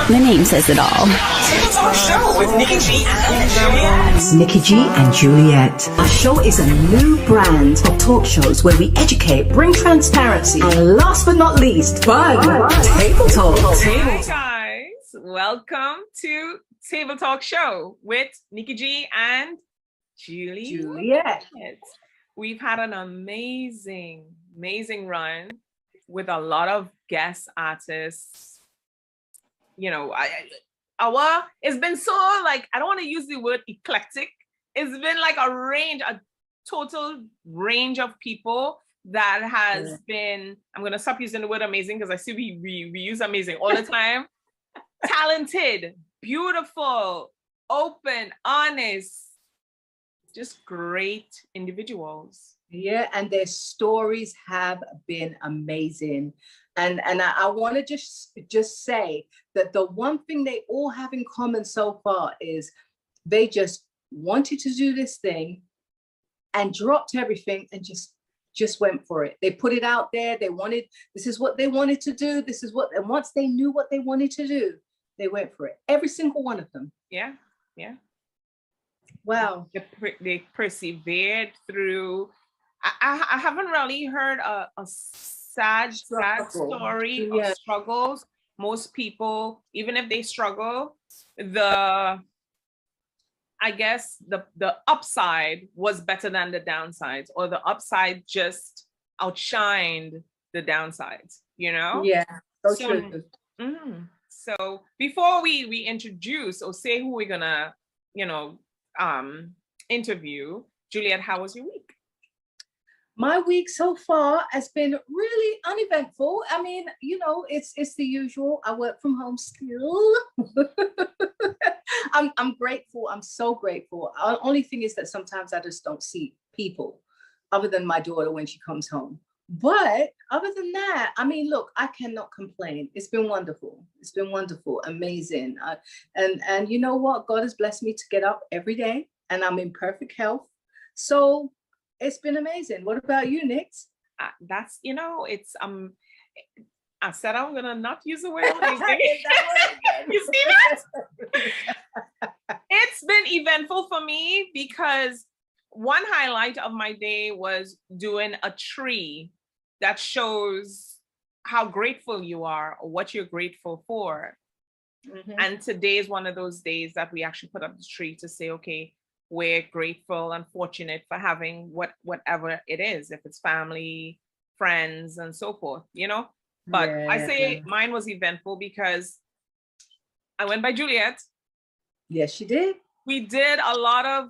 The name says it all. Table Talk Show with Nikki G and Juliet. Nikki G and Juliet. Our show is a new brand of talk shows where we educate, bring transparency, and last but not least, fun. Table Talk. Hi guys, welcome to Table Talk Show with Nikki G and Juliet. We've had an amazing run with a lot of guest artists. You know, it's been so like, I don't want to use the word eclectic. It's been like a total range of people that has been, I'm going to stop using the word amazing because I see we use amazing all the time. Talented, beautiful, open, honest, just great individuals. Yeah, and their stories have been amazing. And I want to just say that the one thing they all have in common so far is they just wanted to do this thing and dropped everything and just went for it. They put it out there. This is what they wanted to do. And once they knew what they wanted to do, they went for it. Every single one of them. Yeah. Wow. They persevered through. I haven't really heard a sad story of struggles. Most people, even if they struggle, I guess the upside was better than the downsides, or the upside just outshined the downsides, you know? Yeah, so true. So before we introduce or say who we're gonna, interview, Juliet, how was your week? My week so far has been really uneventful. I mean, it's the usual. I work from home still. I'm grateful. I'm so grateful. The only thing is that sometimes I just don't see people other than my daughter when she comes home. But other than that, I mean, look, I cannot complain. It's been wonderful. It's been wonderful, amazing. And you know what? God has blessed me to get up every day and I'm in perfect health. So it's been amazing. What about you, Nix? That's, it's, I said I'm going to not use the word amazing. You see that? It's been eventful for me because one highlight of my day was doing a tree that shows how grateful you are or what you're grateful for. Mm-hmm. And today is one of those days that we actually put up the tree to say, okay, we're grateful and fortunate for having whatever it is, if it's family, friends, and so forth, But I say mine was eventful because I went by Juliet. Yes, you did. We did a lot of,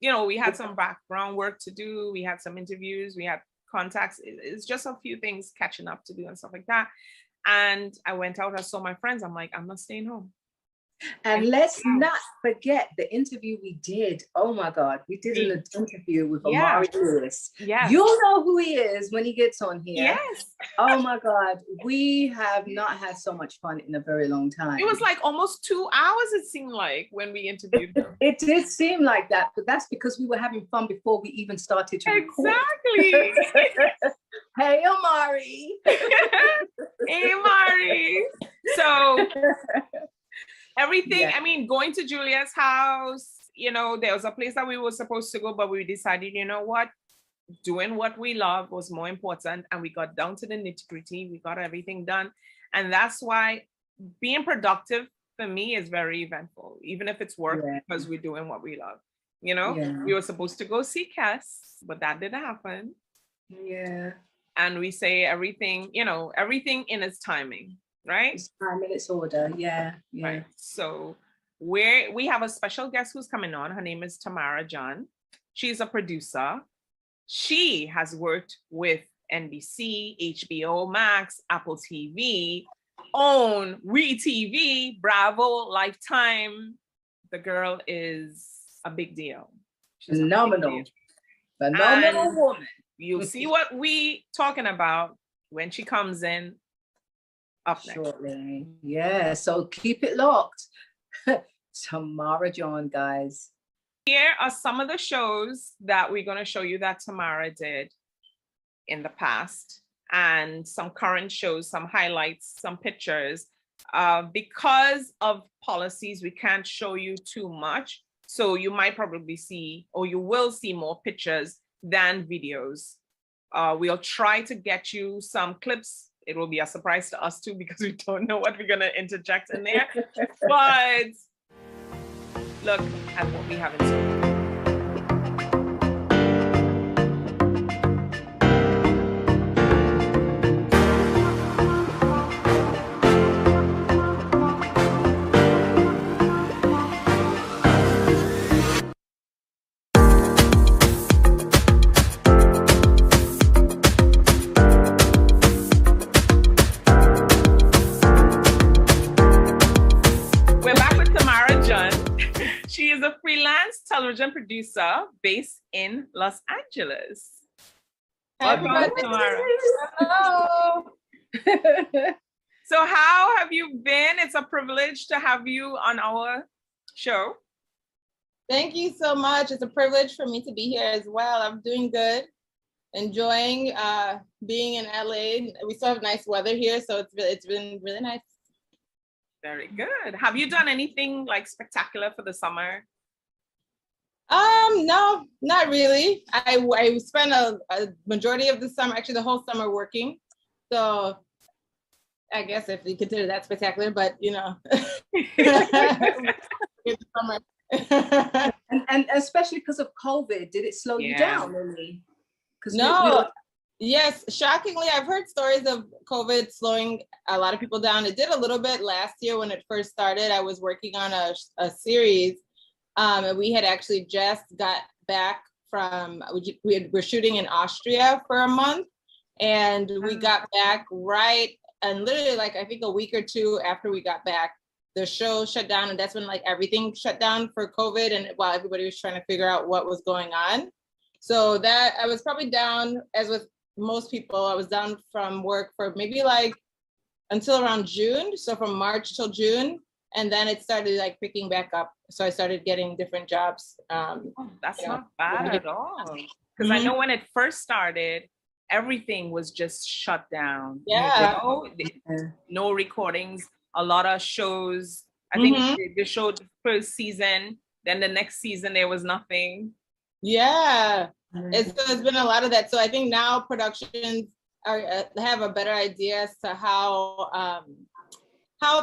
we had some background work to do. We had some interviews. We had contacts. It's just a few things catching up to do and stuff like that. And I went out, I saw my friends. I'm like, I'm not staying home. And let's not forget the interview we did. Oh my God, we did an interview with Omari Lewis. Yes. You'll know who he is when he gets on here. Yes. Oh my God, we have not had so much fun in a very long time. It was like almost 2 hours, it seemed like, when we interviewed him. It did seem like that, but that's because we were having fun before we even started to record. Exactly. Hey, Omari. Hey, Omari. So everything, I mean, going to Juliet's house, there was a place that we were supposed to go, but we decided, you know what, doing what we love was more important. And we got down to the nitty-gritty. We got everything done. And that's why being productive for me is very eventful, even if it's work, because we're doing what we love. We were supposed to go see Cass, but that didn't happen. Yeah. And we say everything, everything in its timing. Right? It's time in its order. Yeah. Right. So we have a special guest who's coming on. Her name is Tamara John. She's a producer. She has worked with NBC, HBO Max, Apple TV, OWN, WeTV, Bravo, Lifetime. The girl is a big deal. She's phenomenal. Phenomenal woman. You'll see what we talking about when she comes in. Up shortly. Yeah, so keep it locked. Tamara John, guys. Here are some of the shows that we're going to show you that Tamara did in the past, and some current shows, some highlights, some pictures, Because of policies, we can't show you too much. So you might probably see, or you will see more pictures than videos. We'll try to get you some clips. It will be a surprise to us too, because we don't know what we're gonna interject in there. But look at what we have in store. She is a freelance television producer based in Los Angeles. Welcome, Tamara. Hello. So how have you been? It's a privilege to have you on our show. Thank you so much. It's a privilege for me to be here as well. I'm doing good, enjoying being in LA. We still have nice weather here, so it's been really nice. Very good. Have you done anything like spectacular for the summer? No, not really. I spent a majority of the summer, actually the whole summer working. So I guess if you consider that spectacular, but you know. and especially because of COVID, did it slow you down, really? No. Yes, shockingly, I've heard stories of COVID slowing a lot of people down. It did a little bit last year when it first started. I was working on a series, and we had actually just got back from, we're shooting in Austria for a month, and we got back right, and literally like, I think a week or two after we got back, the show shut down, and that's when like everything shut down for COVID, and while everybody was trying to figure out what was going on. So that, I was probably down, as with most people, I was down from work for maybe like until around June. So from March till June. And then it started like picking back up. So I started getting different jobs. That's not bad at all. Because I know when it first started, everything was just shut down. Yeah. No recordings, a lot of shows. I think they showed the first season, then the next season there was nothing. Yeah. It's been a lot of that. So I think now productions have a better idea as to how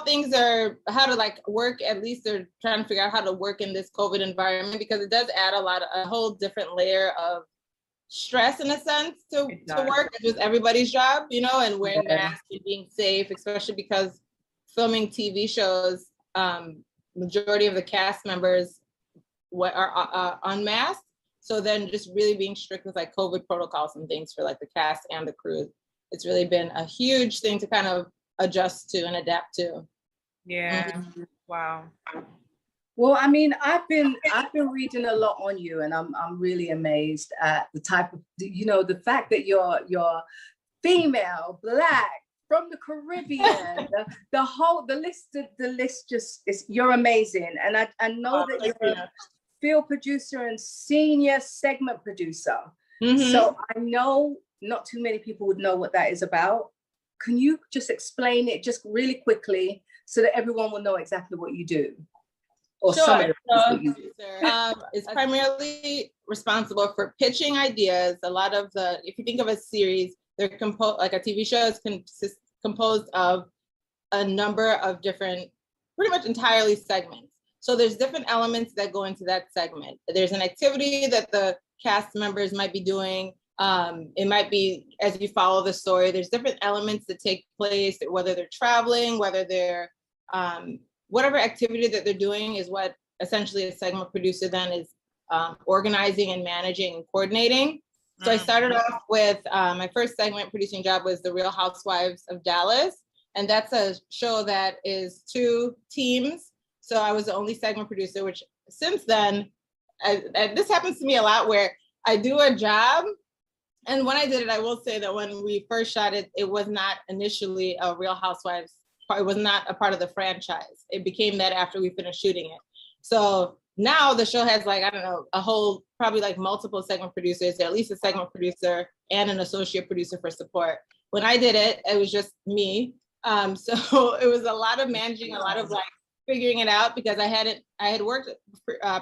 things are, how to like work. At least they're trying to figure out how to work in this COVID environment, because it does add a whole different layer of stress in a sense to work. It's just everybody's job, you know, and wearing masks and being safe, especially because filming TV shows, majority of the cast members are unmasked. So then just really being strict with like COVID protocols and things for like the cast and the crew. It's really been a huge thing to kind of adjust to and adapt to. Yeah. Wow. Well, I mean, I've been reading a lot on you, and I'm really amazed at the type of, you know, the fact that you're female, Black, from the Caribbean, the list just is, you're amazing. And I know that you're a field producer and senior segment producer. So I know not too many people would know what that is about. Can you just explain it just really quickly so that everyone will know exactly what you do? Or sure. Some of what you do. Is primarily responsible for pitching ideas. A lot of if you think of a series, they're composed, like a TV show is composed of a number of different, pretty much entirely segments. So there's different elements that go into that segment. There's an activity that the cast members might be doing. It might be, as you follow the story, there's different elements that take place, whether they're traveling, whether they're, whatever activity that they're doing is what essentially a segment producer then is organizing and managing and coordinating. So I started off with, my first segment producing job was The Real Housewives of Dallas. And that's a show that is 2 teams. So I was the only segment producer, which since then, this happens to me a lot where I do a job. And when I did it, I will say that when we first shot it, it was not initially a Real Housewives, it was not a part of the franchise. It became that after we finished shooting it. So now the show has like, I don't know, a whole, probably like multiple segment producers, at least a segment producer and an associate producer for support. When I did it, it was just me. So it was a lot of managing, a lot of like figuring it out, because I had worked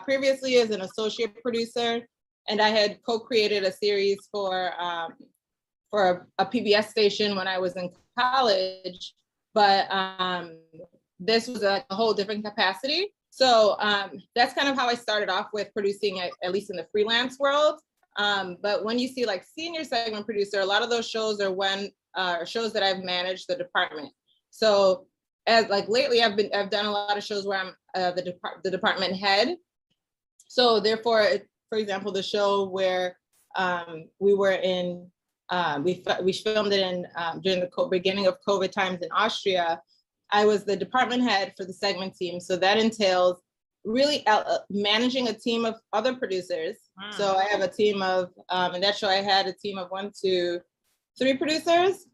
previously as an associate producer, and I had co-created a series for a PBS station when I was in college, but this was a whole different capacity. So that's kind of how I started off with producing, at least in the freelance world. But when you see like senior segment producer, a lot of those shows are shows that I've managed the department. So as like lately, I've done a lot of shows where I'm the department head. So therefore, for example, the show where we were in, we filmed it in during the beginning of COVID times in Austria. I was the department head for the segment team. So that entails really managing a team of other producers. So I have a team of, in that show, I had a team of 1, 2, 3 producers.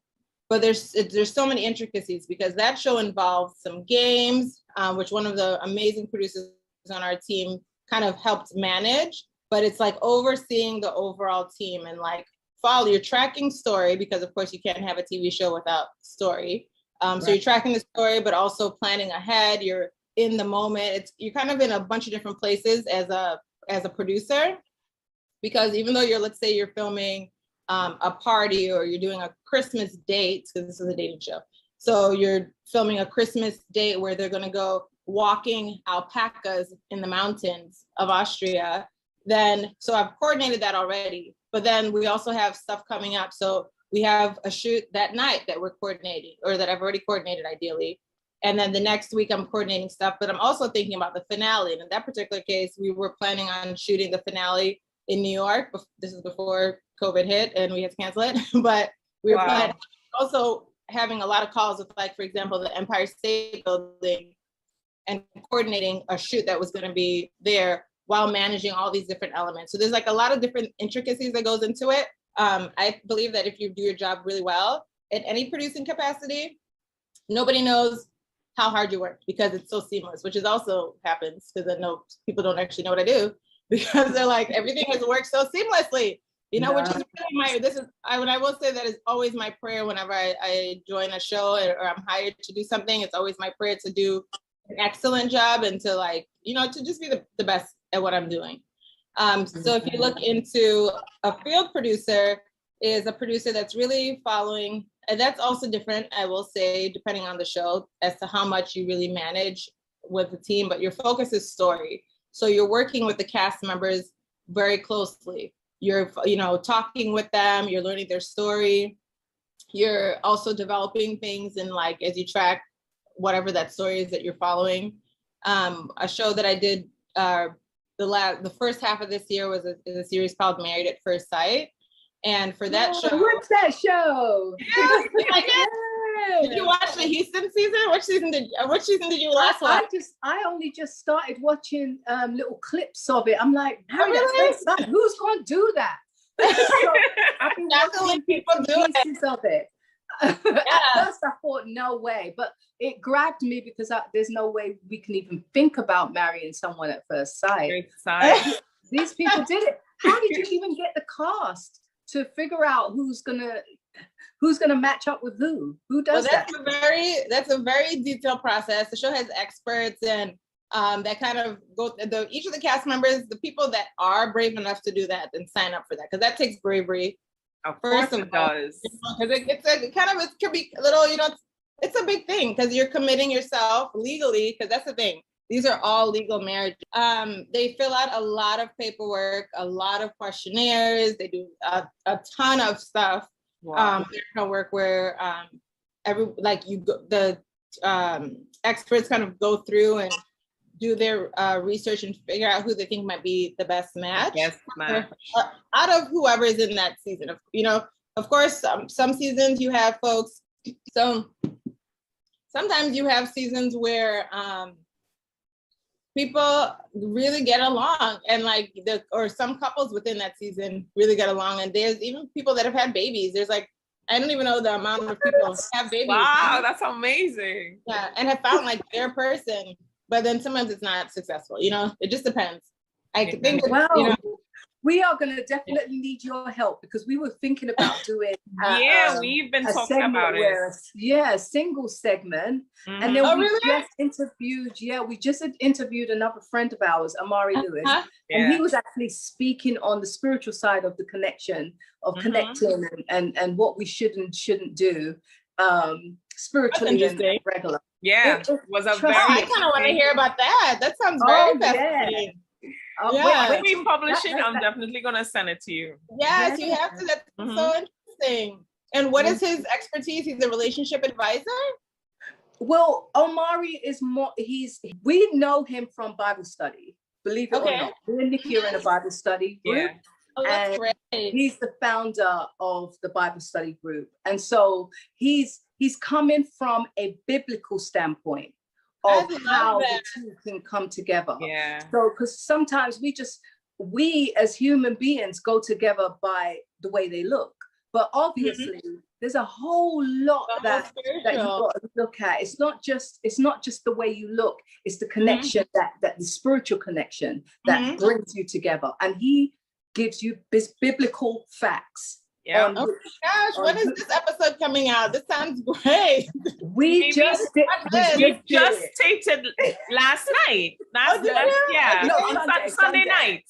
But there's so many intricacies, because that show involved some games, which one of the amazing producers on our team kind of helped manage. But it's like overseeing the overall team and like you're tracking story, because of course you can't have a TV show without story. So you're tracking the story, but also planning ahead. You're in the moment. You're kind of in a bunch of different places as a producer, because even though let's say you're filming a party, or you're doing a Christmas date, because this is a dating show. So you're filming a Christmas date where they're going to go walking alpacas in the mountains of Austria. So I've coordinated that already, but then we also have stuff coming up. So we have a shoot that night that we're coordinating, or that I've already coordinated ideally. And then the next week I'm coordinating stuff, but I'm also thinking about the finale. And in that particular case, we were planning on shooting the finale in New York. This is before COVID hit and we had to cancel it, but we were planning, also having a lot of calls with, like, for example, the Empire State Building, and coordinating a shoot that was going to be there while managing all these different elements. So there's like a lot of different intricacies that goes into it. I believe that if you do your job really well at any producing capacity, nobody knows how hard you work, because it's so seamless, which is also happens, because I know people don't actually know what I do, because they're like, everything has worked so seamlessly, you know, which is really I will say that is always my prayer whenever I join a show, or I'm hired to do something. It's always my prayer to do an excellent job, and to, like, you know, to just be the best at what I'm doing. So if you look into a field producer, is a producer that's really following, and that's also different, I will say, depending on the show, as to how much you really manage with the team, but your focus is story. So you're working with the cast members very closely. You're, you know, talking with them, you're learning their story. You're also developing things, and like, as you track whatever that story is that you're following. A show that I did the first half of this year was a series called Married at First Sight. And for that show. What's that show? Yeah, you like it? Did you watch the Houston season? Which season did you last watch? I only just started watching little clips of it. I'm like, really? Who's gonna do that? So I've been watching people do pieces of it. At first I thought, no way, but it grabbed me, because there's no way we can even think about marrying someone at first sight. These people did it. How did you even get the cast to figure out who's gonna match up with who? Who does that? That's a very detailed process. The show has experts, and that kind of each of the cast members, the people that are brave enough to do that and sign up for that, because that takes bravery. Of course it does. Because it could be a little, you know, it's a big thing, because you're committing yourself legally, because that's the thing. These are all legal marriages. They fill out a lot of paperwork, a lot of questionnaires. They do a ton of stuff. Wow. There's no work where the experts kind of go through and do their research and figure out who they think might be the best match. Yes, out of whoever is in that season. You know, of course, some seasons you have folks. So sometimes you have seasons where people really get along, and like or some couples within that season really get along, and there's even people that have had babies. There's like, I don't even know the amount of people who have babies. Wow, that's amazing. Yeah, and have found like their person, but then sometimes it's not successful. You know, it just depends. I think, wow. You know, we are going to definitely need your help, because we were thinking about doing we've been a talking about it. A single segment. And then we just interviewed another friend of ours, Amari Lewis, and he was actually speaking on the spiritual side of the connection, of connecting and what we should and shouldn't do spiritually and regular. Yeah, it was a very. I kind of want to hear about that. That sounds very fascinating. When we publish it, I'm definitely gonna send it to you. Yes, you have to. That's so interesting. And what is his expertise? He's a relationship advisor. Well, Omari is more. We know him from Bible study. Believe it or not, we and Nikki are in a Bible study group. Yeah. Oh, that's great. He's the founder of the Bible study group, and so he's coming from a biblical standpoint of how the two can come together. Yeah. So, because sometimes we as human beings go together by the way they look, but obviously there's a whole lot that you got to look at. It's not just the way you look. It's the connection that the spiritual connection that brings you together. And he gives you biblical facts. Yeah. Oh my gosh, when is this episode coming out? This sounds great. We just taped it last night. Sunday night.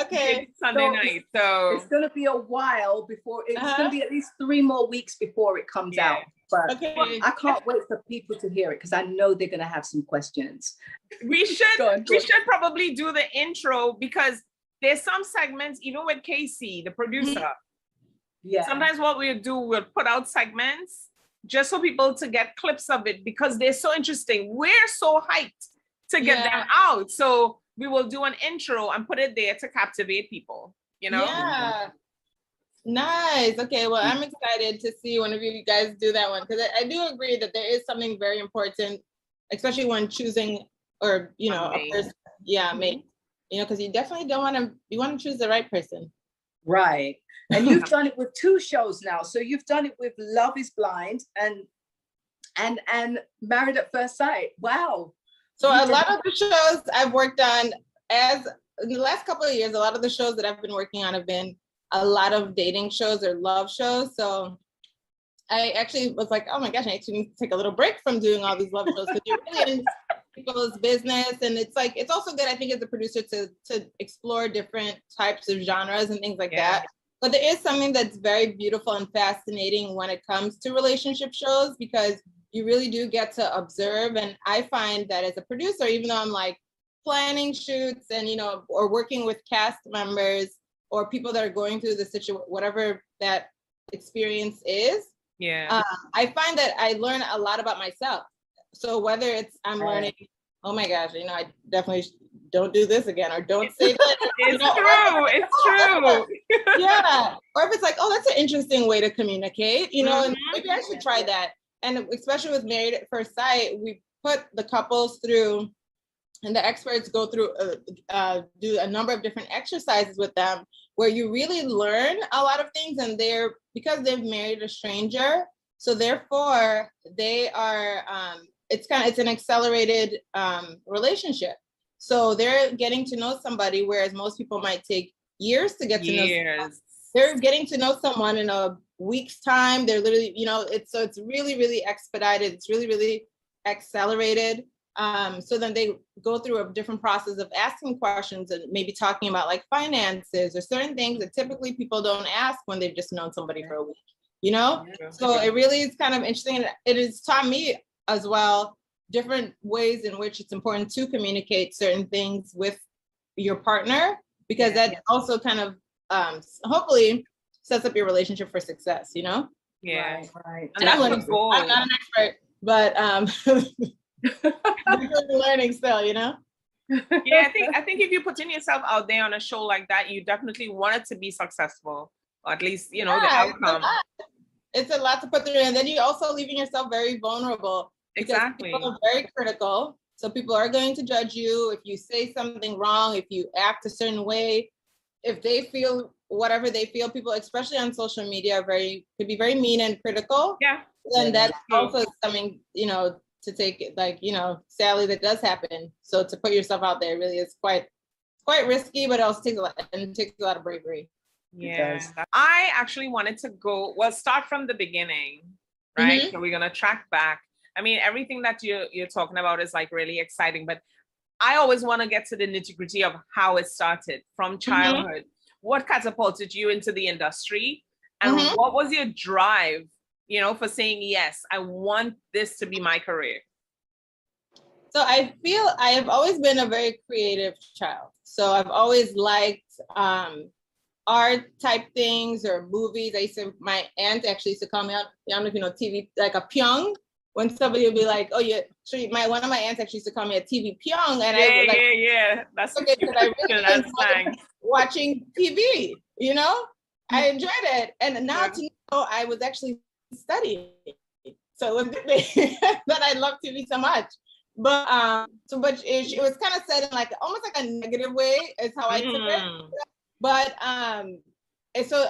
Okay. Sunday night. So it's gonna be a while before it's gonna be at least 3 more weeks before it comes out. But I can't wait for people to hear it, because I know they're gonna have some questions. We should probably do the intro, because there's some segments, even with Casey, the producer. Yeah. Sometimes what we'll do, we'll put out segments just for people to get clips of it, because they're so interesting. We're so hyped to get them out. So we will do an intro and put it there to captivate people, you know? Yeah. Nice. Okay. Well, I'm excited to see one of you guys do that one, because I do agree that there is something very important, especially when choosing, or, you know, a person. Yeah, mate. You know, because you definitely you want to choose the right person. Right. And you've done it with 2 shows now. So you've done it with Love is Blind and Married at First Sight. Wow. So a lot of the shows I've worked on, in the last couple of years, a lot of the shows that I've been working on have been a lot of dating shows or love shows. So I actually was like, oh my gosh, I actually need to take a little break from doing all these love shows, because you're really in people's business. And it's also good, I think, as a producer to explore different types of genres and things like that. But there is something that's very beautiful and fascinating when it comes to relationship shows, because you really do get to observe. And I find that as a producer, even though I'm like planning shoots and, you know, or working with cast members or people that are going through the situation, whatever that experience is, I find that I learn a lot about myself. So whether it's I'm learning, oh my gosh, you know, I definitely don't do this again, or don't say that. It's true. Yeah. Or if it's like, oh, that's an interesting way to communicate, you know, and maybe I should try that. And especially with Married at First Sight, we put the couples through, and the experts go through, do a number of different exercises with them, where you really learn a lot of things. And because they've married a stranger, so therefore they are, it's an accelerated relationship. So they're getting to know somebody, whereas most people might take years to get to know someone. They're getting to know someone in a week's time. They're literally, you know, it's really, really expedited. It's really, really accelerated. So then they go through a different process of asking questions and maybe talking about like finances or certain things that typically people don't ask when they've just known somebody for a week, you know? So it really is kind of interesting. And it has taught me as well different ways in which it's important to communicate certain things with your partner, because that also kind of hopefully sets up your relationship for success, you know? Yeah. Right. And I'm not an expert, but I'm learning still, you know? Yeah, I think if you're putting yourself out there on a show like that, you definitely want it to be successful, or at least, you know, the outcome. It's a lot to put through, and then you're also leaving yourself very vulnerable. Exactly. People are very critical. So people are going to judge you if you say something wrong, if you act a certain way, if they feel whatever they feel. People, especially on social media, could be very mean and critical. Yeah. And that's also something, you know, to take it, like, you know, sadly that does happen. So to put yourself out there really is quite quite risky, but it also takes a lot, and it takes a lot of bravery. Yeah, I actually wanted to start from the beginning, right? So we're gonna track back. I mean, everything that you're talking about is like really exciting, but I always want to get to the nitty-gritty of how it started from childhood. What catapulted you into the industry, and what was your drive, for saying, yes, I want this to be my career? So I feel I have always been a very creative child. So I've always liked art type things or movies. My aunt actually used to call me out, I don't know if you know TV, like a pyong. When somebody would be like, oh, yeah, one of my aunts actually used to call me a TV pyong. And I was like, yeah. That's okay, because I really enjoyed watching TV, I enjoyed it. And now to know I was actually studying. So it was good that I love TV so much. But it was kind of said in like almost like a negative way is how I took it. But so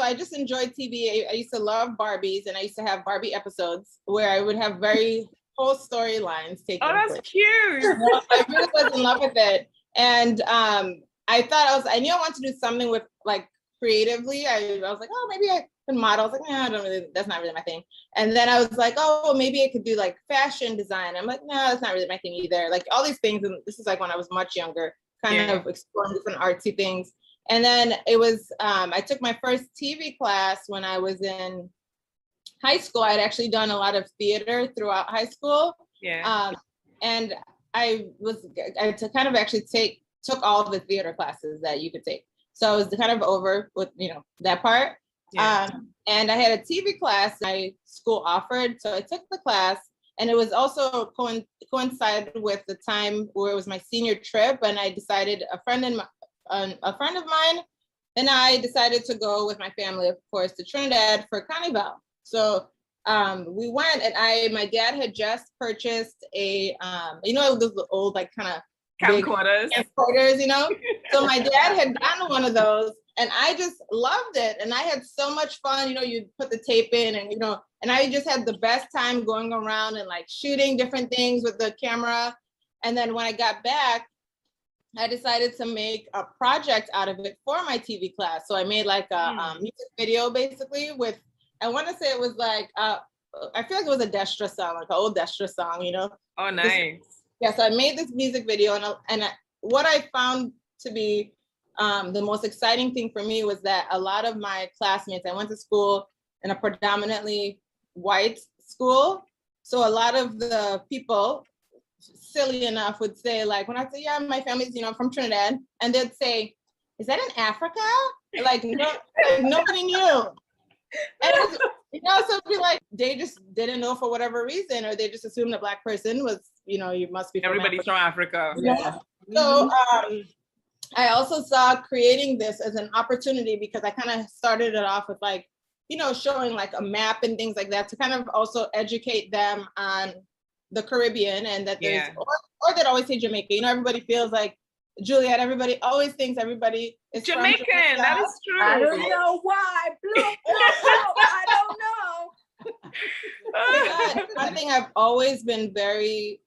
I just enjoyed TV. I used to love Barbies, and I used to have Barbie episodes where I would have very whole storylines taken. Oh, that's cute. I really was in love with it. And I knew I wanted to do something with like creatively. I was like, oh, maybe I can model. I was like, that's not really my thing. And then I was like, oh, maybe I could do like fashion design. I'm like, no, that's not really my thing either. Like all these things. And this is like when I was much younger, kind of exploring different artsy things. And then it was, I took my first TV class when I was in high school. I'd actually done a lot of theater throughout high school. And I kind of actually took all of the theater classes that you could take. So I was kind of over with, that part. And I had a TV class my school offered. So I took the class, and it was also coincided with the time where it was my senior trip. And I decided a friend of mine and I decided to go with my family, of course, to Trinidad for Carnival. So we went, and my dad had just purchased a, those old like kind of camcorders, So my dad had gotten one of those, and I just loved it, and I had so much fun. You put the tape in, and and I just had the best time going around and like shooting different things with the camera. And then when I got back, I decided to make a project out of it for my TV class. So I made like a music video basically with, I want to say it was like, I feel like it was a Destra song, like an old Destra song, Oh, nice. So I made this music video, and what I found to be the most exciting thing for me was that a lot of my classmates, I went to school in a predominantly white school. So a lot of the people, silly enough, would say like, when I say, yeah, my family's, from Trinidad, and they'd say, is that in Africa? Like, nobody knew. And so it'd be like, they just didn't know for whatever reason, or they just assumed a Black person was, you must be from everybody's Africa. from Africa. So I also saw creating this as an opportunity, because I kind of started it off with like, showing like a map and things like that to kind of also educate them on the Caribbean, and that there's, or that always say Jamaica. Everybody feels like Juliet, everybody always thinks everybody is Jamaican. That is true. I don't know why. I don't know. One thing I've always been very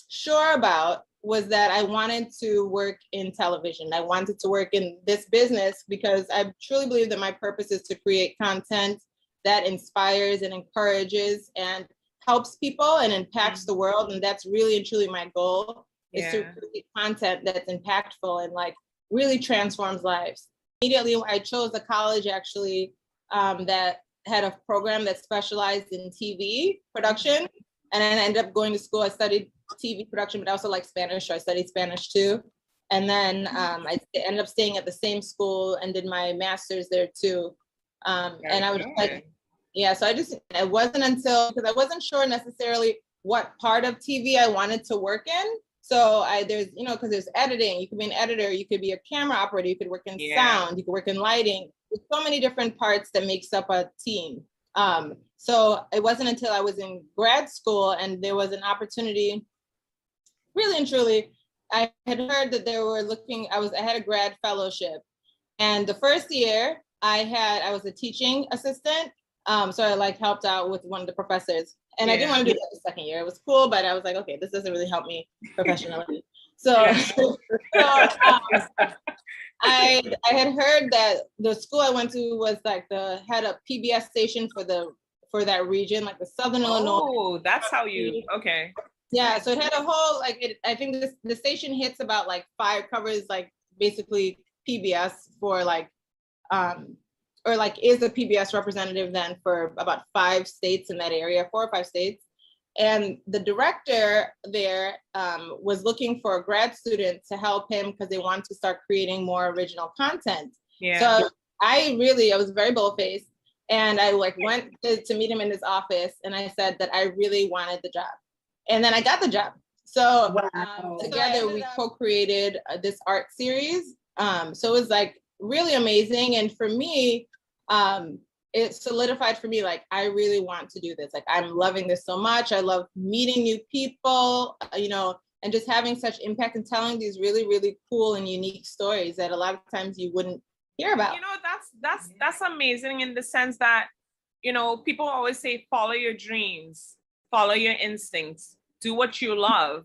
sure about was that I wanted to work in television. I wanted to work in this business because I truly believe that my purpose is to create content that inspires and encourages and helps people and impacts the world. And that's really and truly my goal, is to create content that's impactful and like really transforms lives. Immediately, I chose a college actually that had a program that specialized in TV production. And then I ended up going to school. I studied TV production, but I also like Spanish, so I studied Spanish too. And then I ended up staying at the same school and did my master's there too. And I was like, so it wasn't until, because I wasn't sure necessarily what part of TV I wanted to work in. So there's, because there's editing, you could be an editor, you could be a camera operator, you could work in sound, you could work in lighting. There's so many different parts that makes up a team. So it wasn't until I was in grad school and there was an opportunity, really and truly, I had heard that they were looking, I had a grad fellowship. And the first year I was a teaching assistant. So I like helped out with one of the professors. And I didn't want to do that the second year. It was cool, but I was like, okay, this doesn't really help me professionally. So, Yeah. I had heard that the school I went to was like had a PBS station for that region, like the Southern Illinois. Oh, that's how you, okay. Yeah, so it had a whole I think the station hits about like covers like basically PBS for like or like is a PBS representative then for about 5 states in that area, 4 or 5 states. And the director there was looking for a grad student to help him because they wanted to start creating more original content. Yeah. So I was very bold-faced, and I like went to meet him in his office, and I said that I really wanted the job. And then I got the job. So together we co-created this art series. So it was like really amazing. And for me, it solidified for me, like, I really want to do this. Like, I'm loving this so much. I love meeting new people, you know, and just having such impact and telling these really, really cool and unique stories that a lot of times you wouldn't hear about. You know, that's amazing in the sense that, you know, people always say, follow your dreams, follow your instincts, do what you love.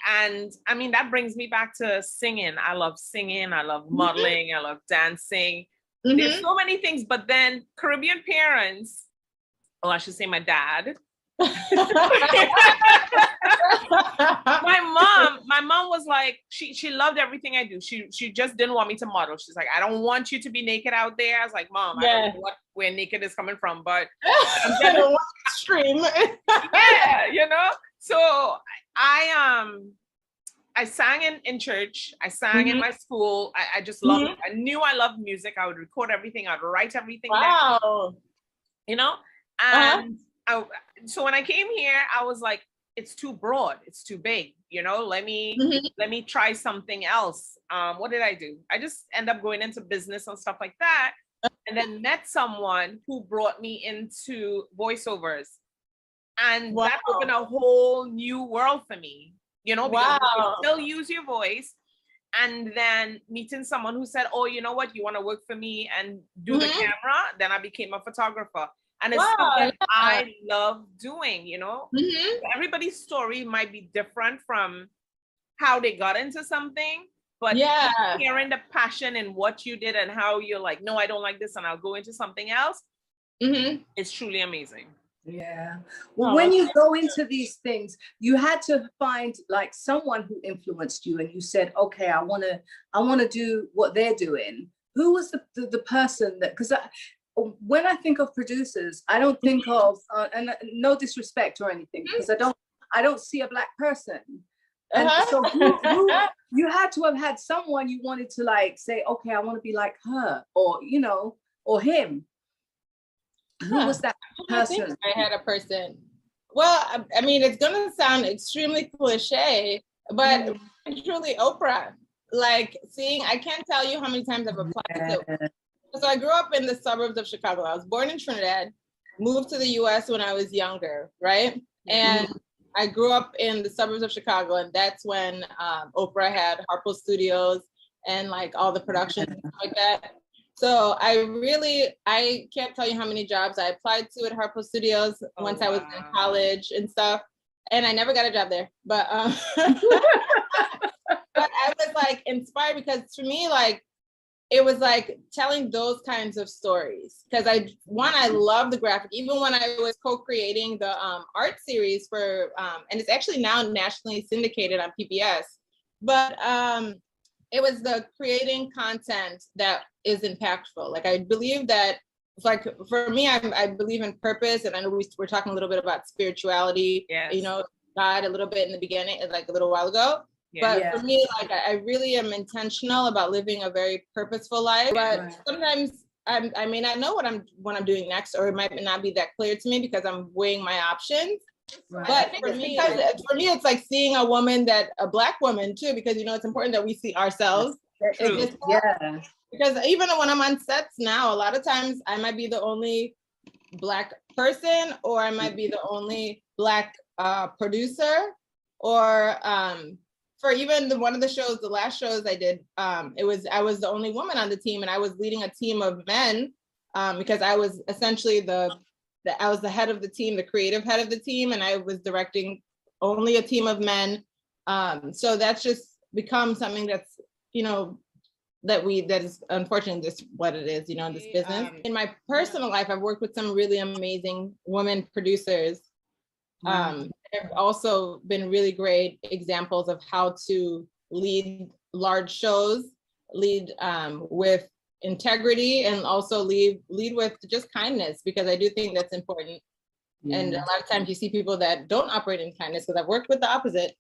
And I mean, that brings me back to singing. I love singing. I love modeling. I love dancing. There's so many things, but then Caribbean parents, oh, I should say my dad. my mom was like, she loved everything I do. She just didn't want me to model. She's like, I don't want you to be naked out there. I was like, Mom, I don't know where naked is coming from, but I don't want to stream. Yeah, you know. So I sang in church. I sang in my school. I just loved it. I knew I loved music. I would record everything. I'd write everything down. You know? And so when I came here, I was like, it's too broad. It's too big. You know, let me try something else. What did I do? I just end up going into business and stuff like that. And then met someone who brought me into voiceovers. And that opened a whole new world for me. You know, because you can still use your voice. And then meeting someone who said, oh, you know what, you want to work for me and do the camera? Then I became a photographer. And it's something I love doing, you know? Everybody's story might be different from how they got into something, but hearing the passion in what you did and how you're like, no, I don't like this, and I'll go into something else, it's truly amazing. Yeah. Well, when you go into these things, you had to find like someone who influenced you, and you said, okay, I want to do what they're doing. Who was the person that, because when I think of producers, I don't think of, and no disrespect or anything, because I don't see a Black person. And so you had to have had someone you wanted to like say, okay, I want to be like her, or, you know, or him. Who was that person? I had a person. Well, I mean, it's gonna sound extremely cliche, but truly Oprah. Like I can't tell you how many times I've applied to. So I grew up in the suburbs of Chicago. I was born in Trinidad, moved to the US when I was younger, right? And I grew up in the suburbs of Chicago, and that's when Oprah had Harpo Studios and like all the productions and stuff like that. So I can't tell you how many jobs I applied to at Harpo Studios once I was in college and stuff. And I never got a job there, but but I was like inspired because for me, like, it was like telling those kinds of stories. Because I love the graphic, even when I was co-creating the art series for, and it's actually now nationally syndicated on PBS, but it was the creating content that is impactful. Like, I believe that, like, for me, I believe in purpose. And I know we're talking a little bit about spirituality, you know, God a little bit in the beginning, like a little while ago. But for me, like, I really am intentional about living a very purposeful life. But sometimes I may not know what I'm doing next, or it might not be that clear to me because I'm weighing my options. But for me, it's like seeing a Black woman too, because, you know, it's important that we see ourselves. Because even when I'm on sets now, a lot of times I might be the only Black person, or I might be the only Black producer, or for even one of the shows, the last shows I did, I was the only woman on the team, and I was leading a team of men because I was essentially I was the head of the team, the creative head of the team, and I was directing only a team of men. So that's just become something that's, you know, that is unfortunately just what it is, you know, in this business. In my personal life, I've worked with some really amazing women producers. Have also been really great examples of how to lead large shows, lead with integrity, and also lead with just kindness, because I do think that's important. And a lot of times you see people that don't operate in kindness, because I've worked with the opposite.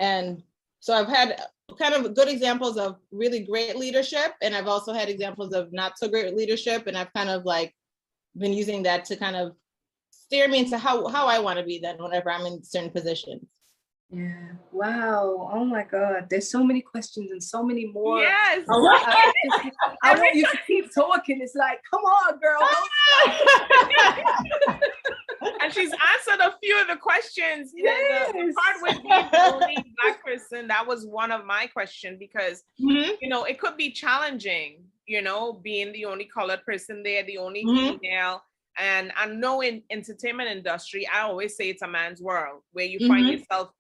And so I've had kind of good examples of really great leadership, and I've also had examples of not so great leadership, and I've kind of like been using that to kind of steer me into how I want to be then whenever I'm in certain positions. Yeah. Wow. Oh my God. There's so many questions and so many more. Yes. I want you to keep talking. It's like, come on, girl. And she's answered a few of the questions. Yes. The part with being the only Black person, that was one of my questions, because, you know, it could be challenging, you know, being the only colored person there, the only female. And I know in entertainment industry, I always say it's a man's world, where you find yourself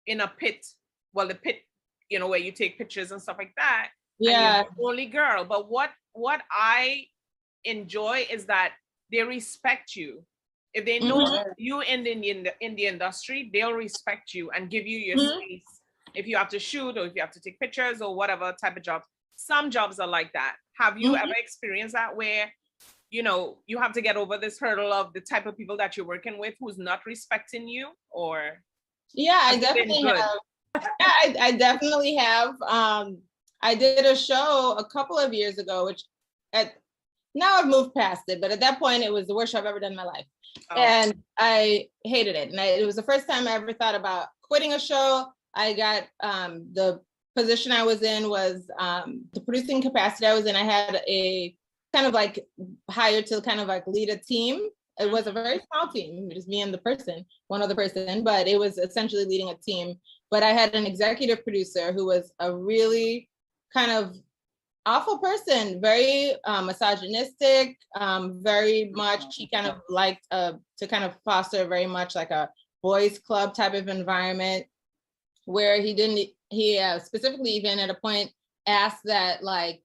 in a pit, well, the pit, you know, where you take pictures and stuff like that. Yeah. And you're the only girl. But what I enjoy is that they respect you. If they know you in the industry, they'll respect you and give you your space. If you have to shoot, or if you have to take pictures, or whatever type of jobs. Some jobs are like that. Have you ever experienced that, where, you know, you have to get over this hurdle of the type of people that you're working with who's not respecting you? Or yeah, I definitely have. Yeah, I definitely have. I did a show a couple of years ago, which now I've moved past it, but at that point it was the worst show I've ever done in my life. And I hated it. And it was the first time I ever thought about quitting a show. I got the position I was in was the producing capacity I was in. I had a kind of like hired to kind of like lead a team. It was a very small team, just me and one other person, but it was essentially leading a team. But I had an executive producer who was a really kind of awful person, very misogynistic, very much, he kind of liked to kind of foster very much like a boys club type of environment, where he specifically even at a point asked that like,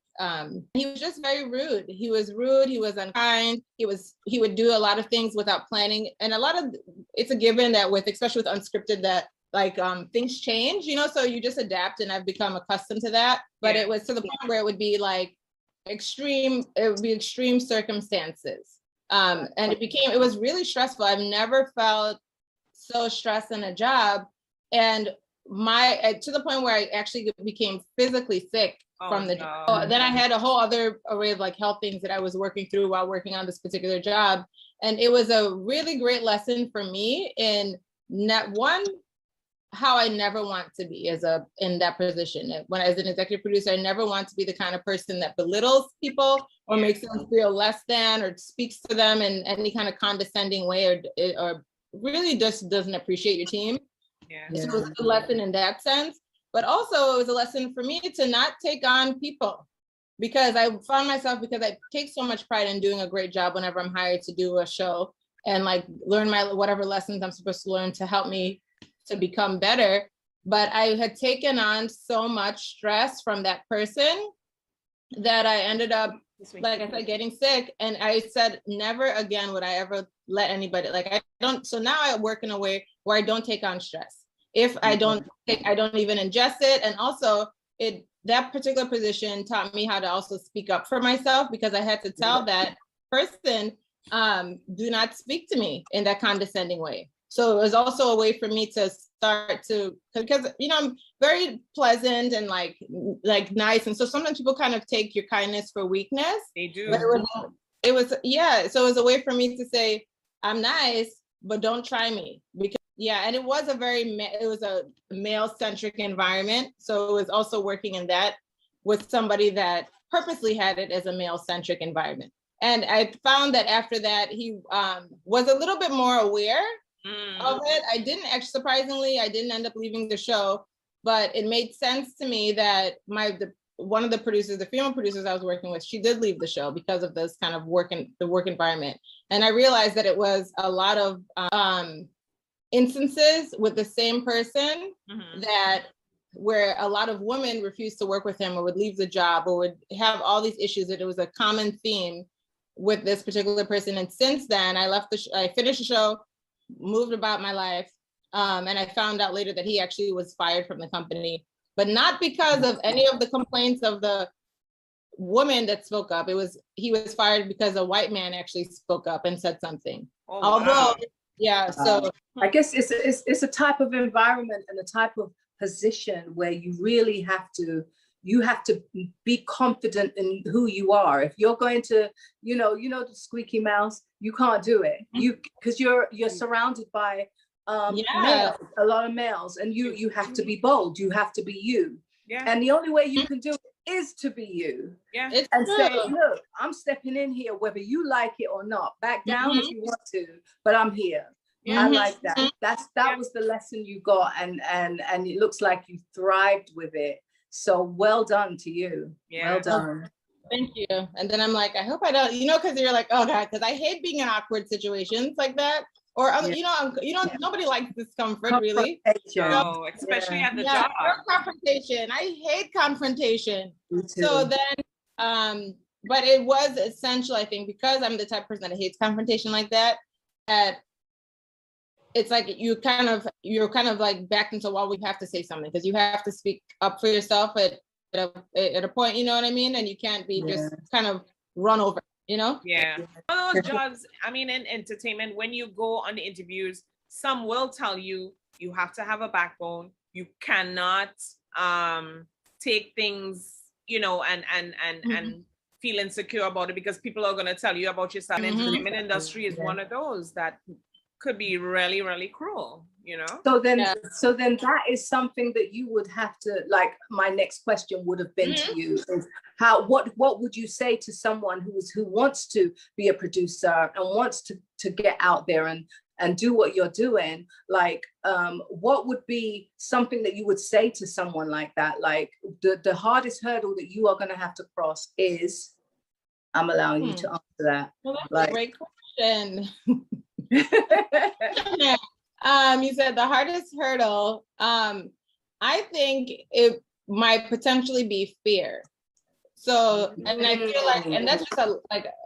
he was just very rude. He was rude, he was unkind, he would do a lot of things without planning. And it's a given that especially with unscripted, that like things change, you know, so you just adapt, and I've become accustomed to that. But it was to the point where it would be like extreme circumstances. And it was really stressful. I've never felt so stressed in a job. And to the point where I actually became physically sick from the job. Then I had a whole other array of like health things that I was working through while working on this particular job. And it was a really great lesson for me in how I never want to be in that position. When as an executive producer, I never want to be the kind of person that belittles people or makes them feel less than, or speaks to them in any kind of condescending way, or really just doesn't appreciate your team. So it was a lesson in that sense. But also it was a lesson for me to not take on people, because I found myself, because I take so much pride in doing a great job whenever I'm hired to do a show, and like learn whatever lessons I'm supposed to learn to help me to become better. But I had taken on so much stress from that person that I ended up, like I said, getting sick. And I said, never again would I ever let anybody, so now I work in a way where I don't take on stress. If I don't even ingest it. And also that particular position taught me how to also speak up for myself, because I had to tell that person, do not speak to me in that condescending way. So it was also a way for me to start to, because, you know, I'm very pleasant and like nice. And so sometimes people kind of take your kindness for weakness. They do. But it was, so it was a way for me to say, I'm nice, but don't try me. Because, and it was a male-centric environment. So it was also working in that with somebody that purposely had it as a male-centric environment. And I found that after that, he was a little bit more aware of it. I didn't actually, surprisingly, I didn't end up leaving the show, but it made sense to me that one of the producers, the female producers I was working with, she did leave the show because of this kind of the work environment. And I realized that it was a lot of instances with the same person Mhm. that where a lot of women refused to work with him or would leave the job or would have all these issues, that it was a common theme with this particular person. And since then, I finished the show, moved about my life, and I found out later that he actually was fired from the company, but not because of any of the complaints of the woman that spoke up. He was fired because a white man actually spoke up and said something. Oh, Although, wow. yeah, so I guess it's a type of environment and a type of position where you have to be confident in who you are. If you're going to, the squeaky mouse, you can't do it. Because you're surrounded by males, a lot of males, and you have to be bold. You have to be you. Yeah. And the only way you can do it is to be you. Yeah. And say, look, I'm stepping in here, whether you like it or not. Back down if you want to, but I'm here. Yeah. I like that. That was the lesson you got, and it looks like you thrived with it. So well done to you. Yeah. Well done. Thank you. And then I'm like, I hope I don't, because you're like, oh God, because I hate being in awkward situations like that. Or nobody likes discomfort, really. No, especially at the job. Confrontation. I hate confrontation. So then, but it was essential, I think, because I'm the type of person that hates confrontation like that. It's like you're kind of like backed into, well, we have to say something because you have to speak up for yourself at a point, you know what I mean? And you can't be just kind of run over, Yeah. All those jobs, I mean, in entertainment, when you go on the interviews, some will tell you you have to have a backbone. You cannot take things, and feel insecure about it because people are going to tell you about yourself. The entertainment industry is one of those that could be really, really cruel, So then that is something that you would have to, like, my next question would have been to you is what would you say to someone who wants to be a producer and wants to get out there and do what you're doing? Like, what would be something that you would say to someone like that? Like, the hardest hurdle that you are going to have to cross is, I'm allowing you to answer that. Well, that's a great question. You said the hardest hurdle. I think it might potentially be fear. So, and I feel like, and that's just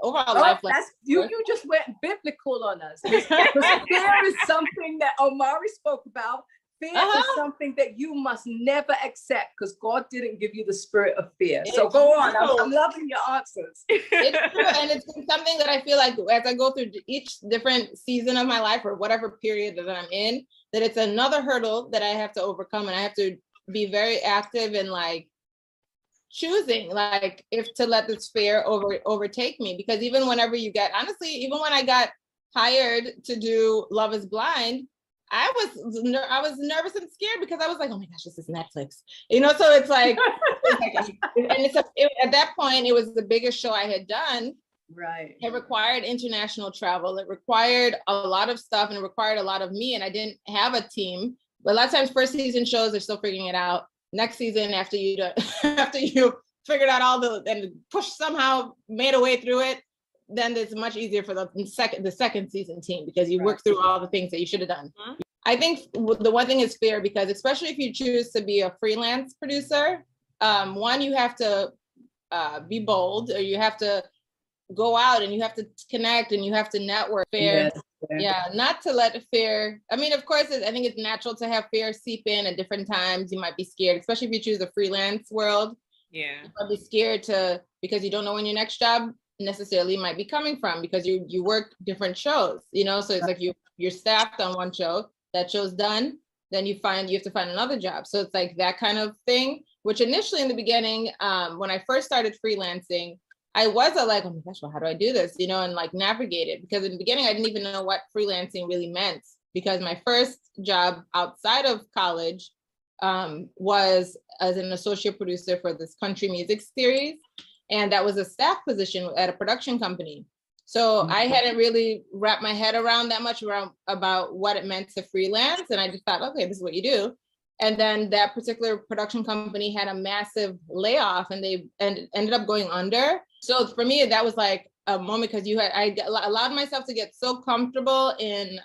overall life. You just went biblical on us. Because fear is something that Omari spoke about. Fear is something that you must never accept because God didn't give you the spirit of fear. So go on. I'm loving your answers. It's true. And it's been something that I feel like as I go through each different season of my life or whatever period that I'm in, that it's another hurdle that I have to overcome. And I have to be very active in choosing if to let this fear overtake me. Because even whenever even when I got hired to do Love is Blind, I was nervous and scared because I was like, oh my gosh, this is Netflix, so it's like, and at that point, it was the biggest show I had done. Right. It required international travel. It required a lot of stuff and it required a lot of me. And I didn't have a team, but a lot of times first season shows, they're still figuring it out. Next season, after you figured out and somehow made a way through it, then it's much easier for the second season team because you work through all the things that you should have done. I think the one thing is fear because especially if you choose to be a freelance producer, one, you have to be bold, or you have to go out and you have to connect and you have to network. Not to let fear, I mean, of course, I think it's natural to have fear seep in at different times. You might be scared, especially if you choose the freelance world. Yeah. You might be scared because you don't know when your next job necessarily might be coming from because you work different shows, so it's like you're staffed on one show, that show's done, then you have to find another job. So it's like that kind of thing, which initially in the beginning, when I first started freelancing, I was like, oh my gosh, well, how do I do this? And navigate it, because in the beginning, I didn't even know what freelancing really meant, because my first job outside of college was as an associate producer for this country music series. And that was a staff position at a production company. So I hadn't really wrapped my head around that much about what it meant to freelance. And I just thought, okay, this is what you do. And then that particular production company had a massive layoff and they ended up going under. So for me, that was like a moment because I allowed myself to get so comfortable in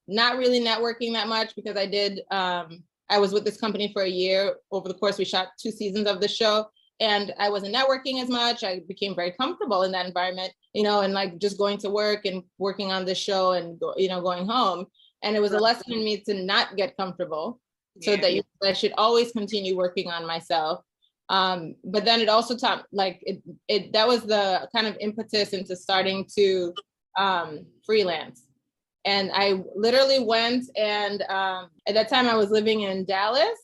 not really networking that much because I was with this company for a year. Over the course, we shot 2 seasons of the show, and I wasn't networking as much. I became very comfortable in that environment, and like just going to work and working on the show and, going home. And it was a lesson in me to not get comfortable, so that I should always continue working on myself. But then it also taught, like, that was the kind of impetus into starting to freelance. And I literally went, and at that time I was living in Dallas,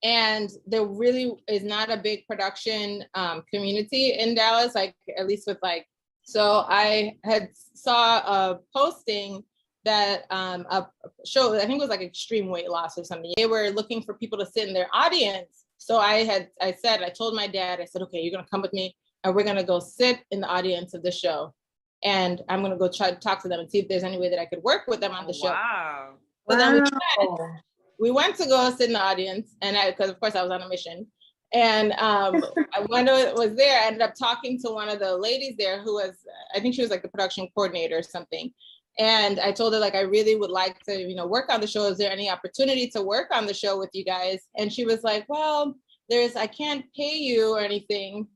and there really is not a big production community in Dallas, like at least with like, so I had saw a posting that a show, I think it was like Extreme Weight Loss or something. They were looking for people to sit in their audience. So I told my dad, I said, okay, you're gonna come with me and we're gonna go sit in the audience of the show. And I'm gonna go try to talk to them and see if there's any way that I could work with them on the show. Wow. So then we went to go sit in the audience, and because of course I was on a mission. And when I was there, I ended up talking to one of the ladies there who was, I think she was like the production coordinator or something. And I told her, like, I really would like to, work on the show. Is there any opportunity to work on the show with you guys? And she was like, well, I can't pay you or anything,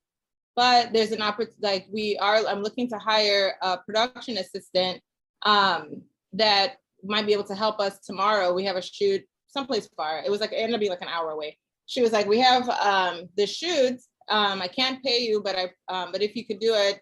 but there's an opportunity, I'm looking to hire a production assistant that might be able to help us tomorrow. We have a shoot someplace far. It ended up being like an hour away. She was like, we have the shoots. I can't pay you, but if you could do it,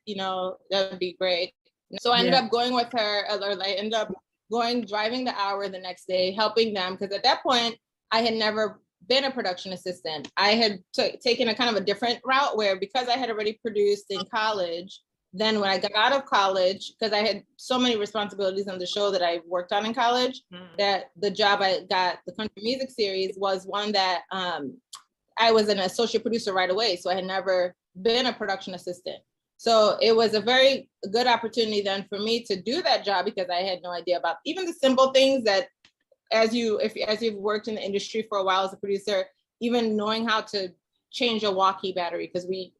that would be great. So I ended up going with her, or I ended up driving the hour the next day, helping them. Because at that point, I had never been a production assistant. I had taken a kind of a different route where, because I had already produced in college, then when I got out of college, because I had so many responsibilities on the show that I worked on in college, that the job I got, the country music series, was one that I was an associate producer right away. So I had never been a production assistant. So it was a very good opportunity then for me to do that job, because I had no idea about even the simple things that, as you've worked in the industry for a while as a producer, even knowing how to change a walkie battery, because when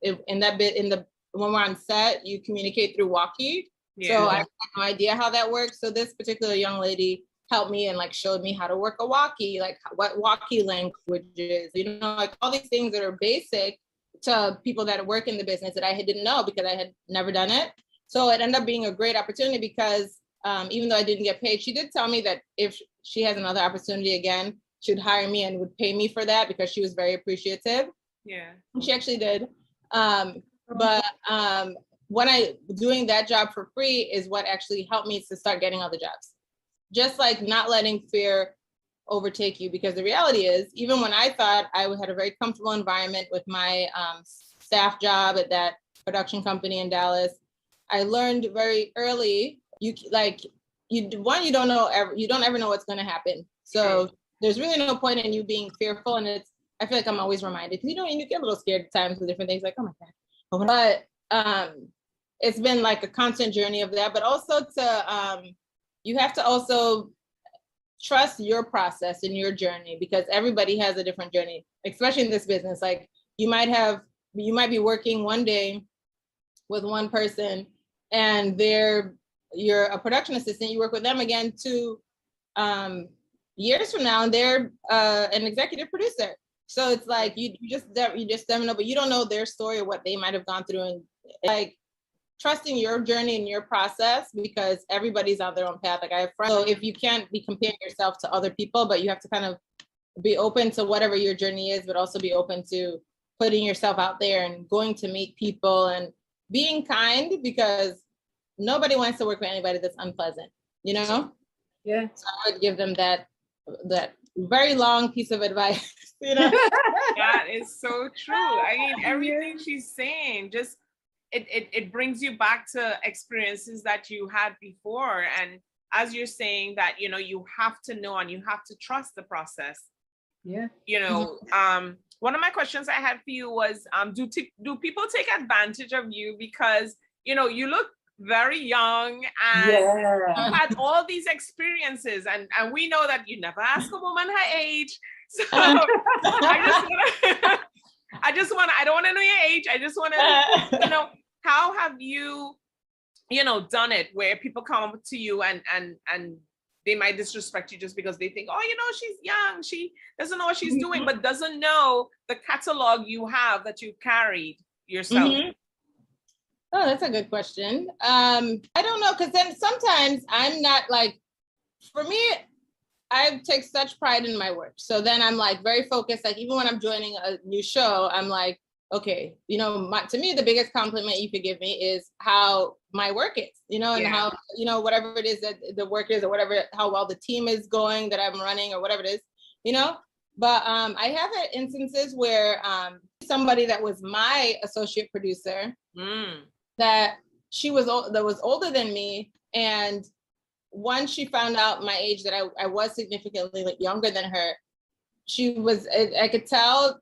we're on set, you communicate through walkie. So I had no idea how that works. So this particular young lady helped me and showed me how to work a walkie, like what walkie language is, like all these things that are basic to people that work in the business that I didn't know because I had never done it. So it ended up being a great opportunity because even though I didn't get paid, she did tell me that if she has another opportunity again, she'd hire me and would pay me for that, because she was very appreciative. Yeah. She actually did. But doing that job for free is what actually helped me to start getting other jobs. Just like not letting fear overtake you, because the reality is, even when I thought I had a very comfortable environment with my staff job at that production company in Dallas, I learned very early, you don't ever know what's going to happen. So there's really no point in you being fearful. And I feel like I'm always reminded, because you get a little scared at times with different things, like, oh my God. But it's been like a constant journey of that, but also you have to also trust your process and your journey, because everybody has a different journey, especially in this business. Like you might be working one day with one person, and you're a production assistant, you work with them again 2 years from now, and they're an executive producer. So it's like you just never know, but you don't know their story or what they might have gone through. And like trusting your journey and your process, because everybody's on their own path. Like I have friends, so if you can't be comparing yourself to other people, but you have to kind of be open to whatever your journey is, but also be open to putting yourself out there and going to meet people and being kind, because nobody wants to work with anybody that's unpleasant, Yeah. So I would give them that very long piece of advice, That is so true. I mean, everything she's saying, just it brings you back to experiences that you had before. And as you're saying that, you have to know and you have to trust the process. Yeah. One of my questions I had for you was, do people take advantage of you because, you look very young and you had all these experiences, and we know that you never ask a woman her age. So I don't want to know your age. I just want to know, how have you, done it where people come up to you and they might disrespect you just because they think, oh, she's young, she doesn't know what she's doing, but doesn't know the catalog you have that you carried yourself. Oh, that's a good question. I don't know, because then sometimes I'm not like, for me, I take such pride in my work. So then I'm like very focused. Like even when I'm joining a new show, I'm like, okay, to me, the biggest compliment you could give me is how my work is, and how, whatever it is that the work is, or whatever, how well the team is going that I'm running, or whatever it is, But I have had instances where somebody that was my associate producer, that was older than me, and once she found out my age, that I was significantly younger than her, I could tell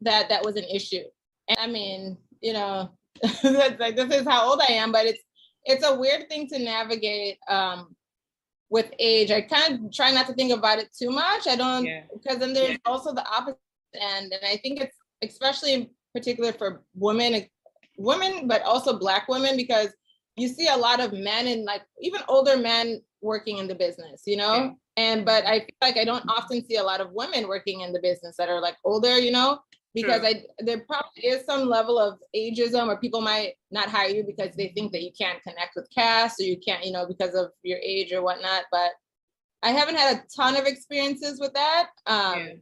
that was an issue. And I mean, that's like, this is how old I am, but it's a weird thing to navigate with age. I kind of try not to think about it too much. I don't, because then there's also the opposite end. And I think it's especially in particular for women, but also Black women, because you see a lot of men and like even older men working in the business, but I feel like I don't often see a lot of women working in the business that are like older, because there probably is some level of ageism, or people might not hire you because they think that you can't connect with cast, or you can't, because of your age or whatnot. But I haven't had a ton of experiences with that. And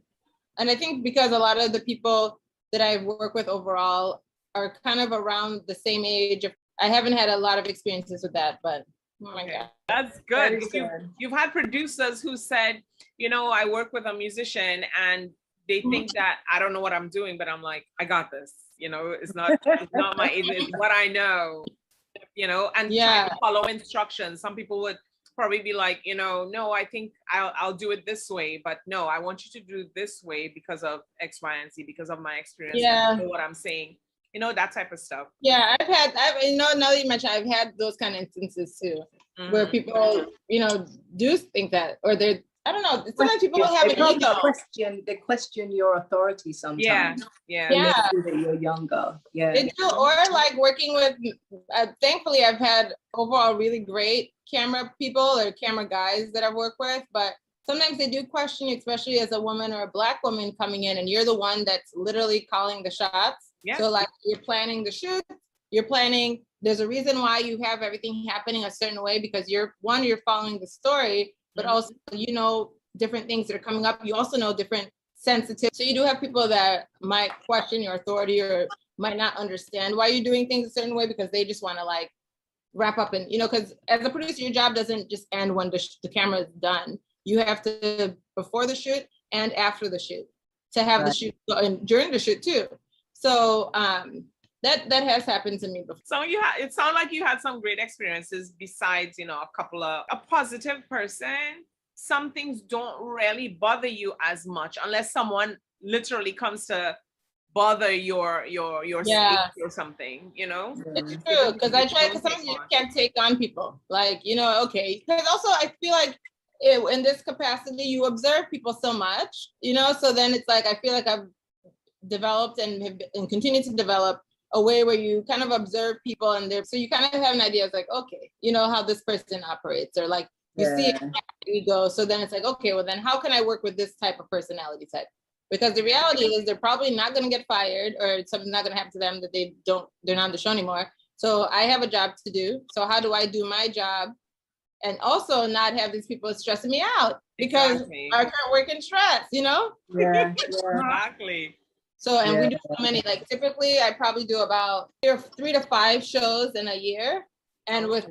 I think because a lot of the people that I work with overall are kind of around the same age. I haven't had a lot of experiences with that, but oh my God. That's good. You've had producers who said, I work with a musician and they think that I don't know what I'm doing, but I'm like, I got this. It's not my age, it's what I know, and try to follow instructions. Some people would probably be like, no, I think I'll do it this way, but no, I want you to do it this way because of X, Y, and Z, because of my experience. Yeah. And what I'm saying, that type of stuff. Yeah, now that you mentioned, I've had those kind of instances too, where people, do think that, or they're, I don't know, sometimes people don't have an ego. They question your authority sometimes. Yeah. That you're younger. Yeah. They do, or like working with, thankfully I've had overall really great camera people or camera guys that I've worked with, but sometimes they do question you, especially as a woman or a Black woman coming in, and you're the one that's literally calling the shots. Yeah. So like you're planning the shoot, there's a reason why you have everything happening a certain way, because you're following the story, but also, different things that are coming up. You also know different sensitive. So you do have people that might question your authority or might not understand why you're doing things a certain way, because they just want to like wrap up and, because as a producer, your job doesn't just end when the camera is done. You have to, before the shoot and after the shoot, to have the shoot, and during the shoot too. So that has happened to me before. So it sounds like you had some great experiences besides, a positive person. Some things don't really bother you as much unless someone literally comes to bother your safety or something, It's true, because sometimes you can't take on people, like, okay. Because also I feel like in this capacity, you observe people so much, so then it's like, I feel like I've developed and continue to develop a way where you kind of observe people, and so you kind of have an idea. It's like, okay, how this person operates, or like you see it ego. So then it's like, okay, well then how can I work with this type of personality type? Because the reality is they're probably not going to get fired, or something's not going to happen to them that they're not on the show anymore. So I have a job to do. So how do I do my job and also not have these people stressing me out, because I can't work in stress, Yeah. Exactly. So, and we do so many, like typically I probably do about 3 to 5 shows in a year. And with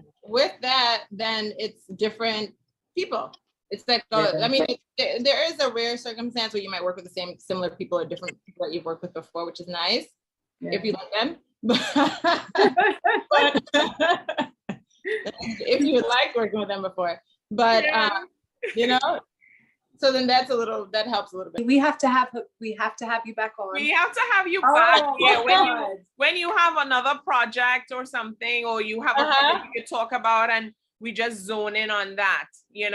that, then it's different people. It's like, there is a rare circumstance where you might work with the similar people or different people that you've worked with before, which is nice if you like them. But if you like working with them before, but so then that helps a little bit. We have to have you back on. We have to have you back. When you have another project or something, or you have a project you could talk about, and we just zone in on that. And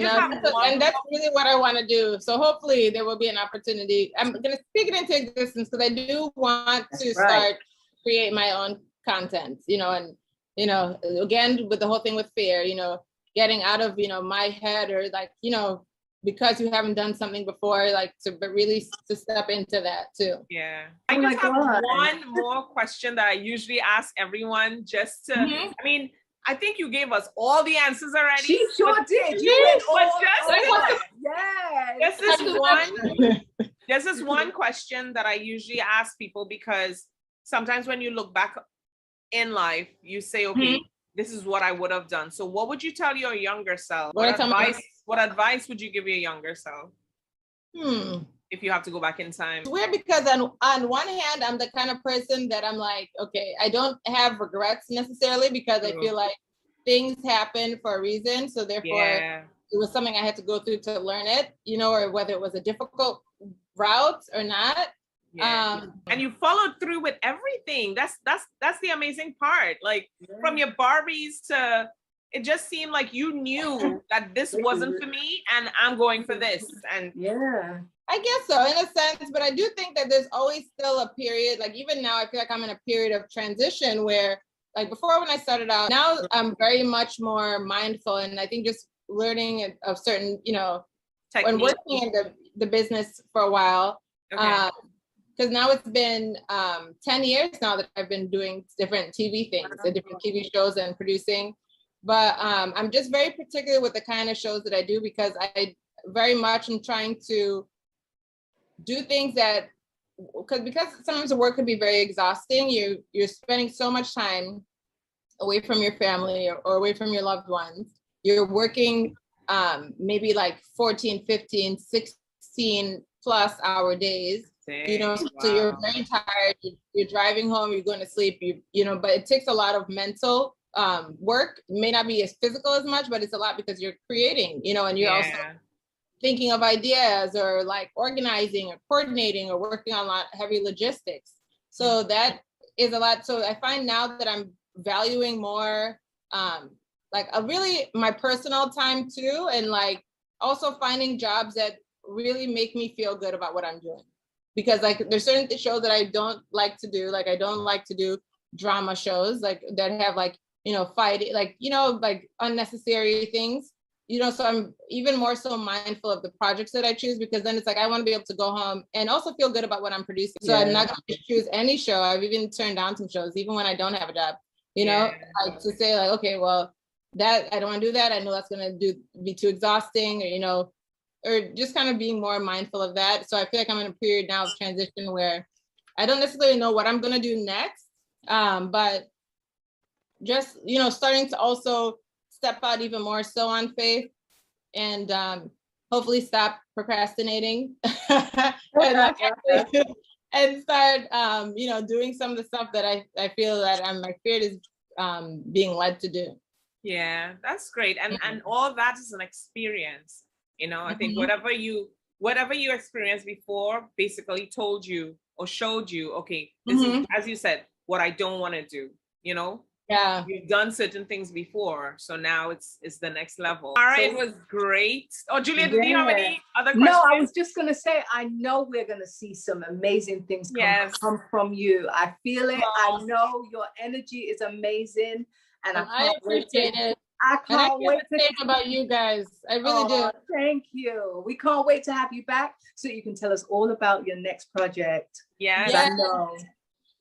that's really what I want to do. So hopefully there will be an opportunity. I'm going to speak it into existence, because I do want to start create my own content. And again, with the whole thing with fear, getting out of, my head, or like, because you haven't done something before, like but really to step into that too. Yeah. Oh I my just have God. one more question that I usually ask everyone, just to, Mhm. I mean, I think you gave us all the answers already. She sure but- did. You went but all just- Yes. There's this one question that I usually ask people, because sometimes when you look back in life, you say, okay, this is what I would have done. So what would you tell your younger self? What advice would you give your younger self? If you have to go back in time? It's weird because on one hand, I'm the kind of person that I'm like, okay, I don't have regrets necessarily, because I feel like things happen for a reason. So therefore, it was something I had to go through to learn it, or whether it was a difficult route or not. Yeah. And you followed through with everything. That's the amazing part. Like from your Barbies to, it just seemed like you knew that this wasn't for me and I'm going for this. And I guess so, in a sense, but I do think that there's always still a period, like even now I feel like I'm in a period of transition where, like before when I started out, now I'm very much more mindful, and I think just learning of certain, when working in the business for a while, because now it's been 10 years now that I've been doing different TV things and different TV shows and producing. But I'm just very particular with the kind of shows that I do, because I very much am trying to do things that, because sometimes the work can be very exhausting. You're spending so much time away from your family or away from your loved ones. You're working maybe like 14, 15, 16 plus hour days. So you're very tired, you're driving home, you're going to sleep, but it takes a lot of mental work. It may not be as physical as much, but it's a lot because you're creating, and you're also thinking of ideas, or like organizing or coordinating or working on a lot heavy logistics. So that is a lot. So I find now that I'm valuing more like really my personal time too, and like also finding jobs that really make me feel good about what I'm doing. Because like there's certain shows that I don't like to do. Like I don't like to do drama shows like that have like, fighting, like, like unnecessary things, so I'm even more so mindful of the projects that I choose, because then it's like, I want to be able to go home and also feel good about what I'm producing. So I'm not going to choose any show. I've even turned down some shows, even when I don't have a job, like to say like, okay, well, that I don't want to do that. I know that's going to be too exhausting, or just kind of being more mindful of that. So I feel like I'm in a period now of transition where I don't necessarily know what I'm going to do next, but just, starting to also step out even more so on faith, and hopefully stop procrastinating and start, doing some of the stuff that I feel that my spirit is being led to do. Yeah, that's great. And all that is an experience. I think whatever you experienced before basically told you or showed you, okay, this is, as you said, what I don't want to do, Yeah. You've done certain things before, so now it's the next level. All right, it was great. Oh, Julia, do you have any other questions? No, I was just going to say, I know we're going to see some amazing things come from you. I feel it. I know your energy is amazing. And I appreciate it. I can't wait to think about you guys. I really do. Thank you. We can't wait to have you back so you can tell us all about your next project. Yes. I know.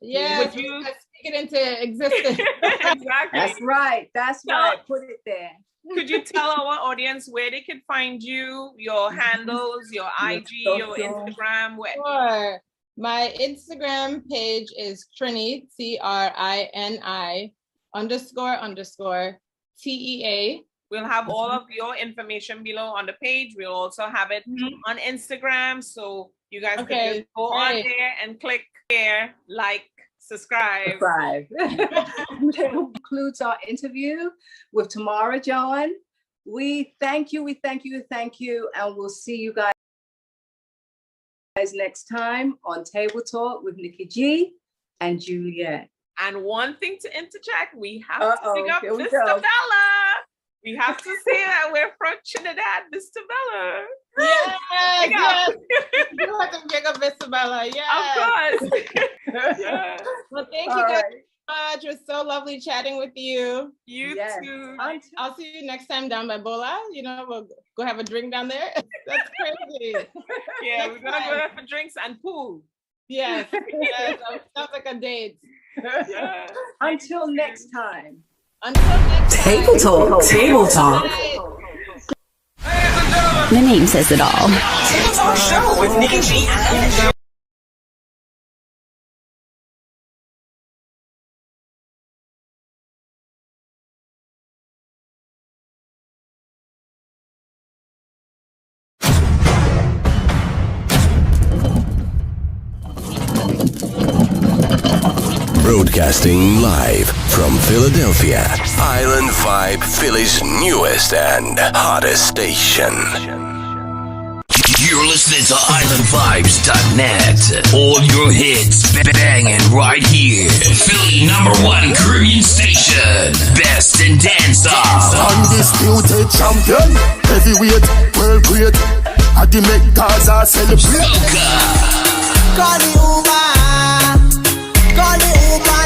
Yeah, would you speak it into existence? Exactly. That's right. That's right. Put it there. Could you tell our audience where they can find you, your handles, your IG, your Instagram? Where? Sure. My Instagram page is Trini, TRINI __ TEA. We'll have all of your information below on the page. We'll also have it on Instagram. So you guys can just go on there and click there, like, subscribe. That concludes our interview with Tamara John. We thank you, and we'll see you guys next time on Table Talk with Nikki G and Juliet. And one thing to interject, we have to pick up Mr. Bella. We have to say that we're from Trinidad, Mr. Bella. Yes. You have to pick up Mr. Bella. Yeah. Of course. Well, thank you guys much. It was so lovely chatting with you. You Yes. too. I'll see you next time down by Bola. You know, we'll go have a drink down there. That's crazy. Yeah, Next we're gonna go time. there for drinks and pool. Yes. Yes. Sounds like a date. Yeah. Until next time. Until next time. Table talk. Table talk. Bye. The name says it all. Table Talk Show with Nikki G and Broadcasting live from Philadelphia, Island Vibe, Philly's newest and hottest station. You're listening to IslandVibes.net. All your hits banging right here. Philly #1 Caribbean station. Best in dancehall. Undisputed champion, heavyweight, world great. I the make Gaza celebrate. Soca. Call the Uber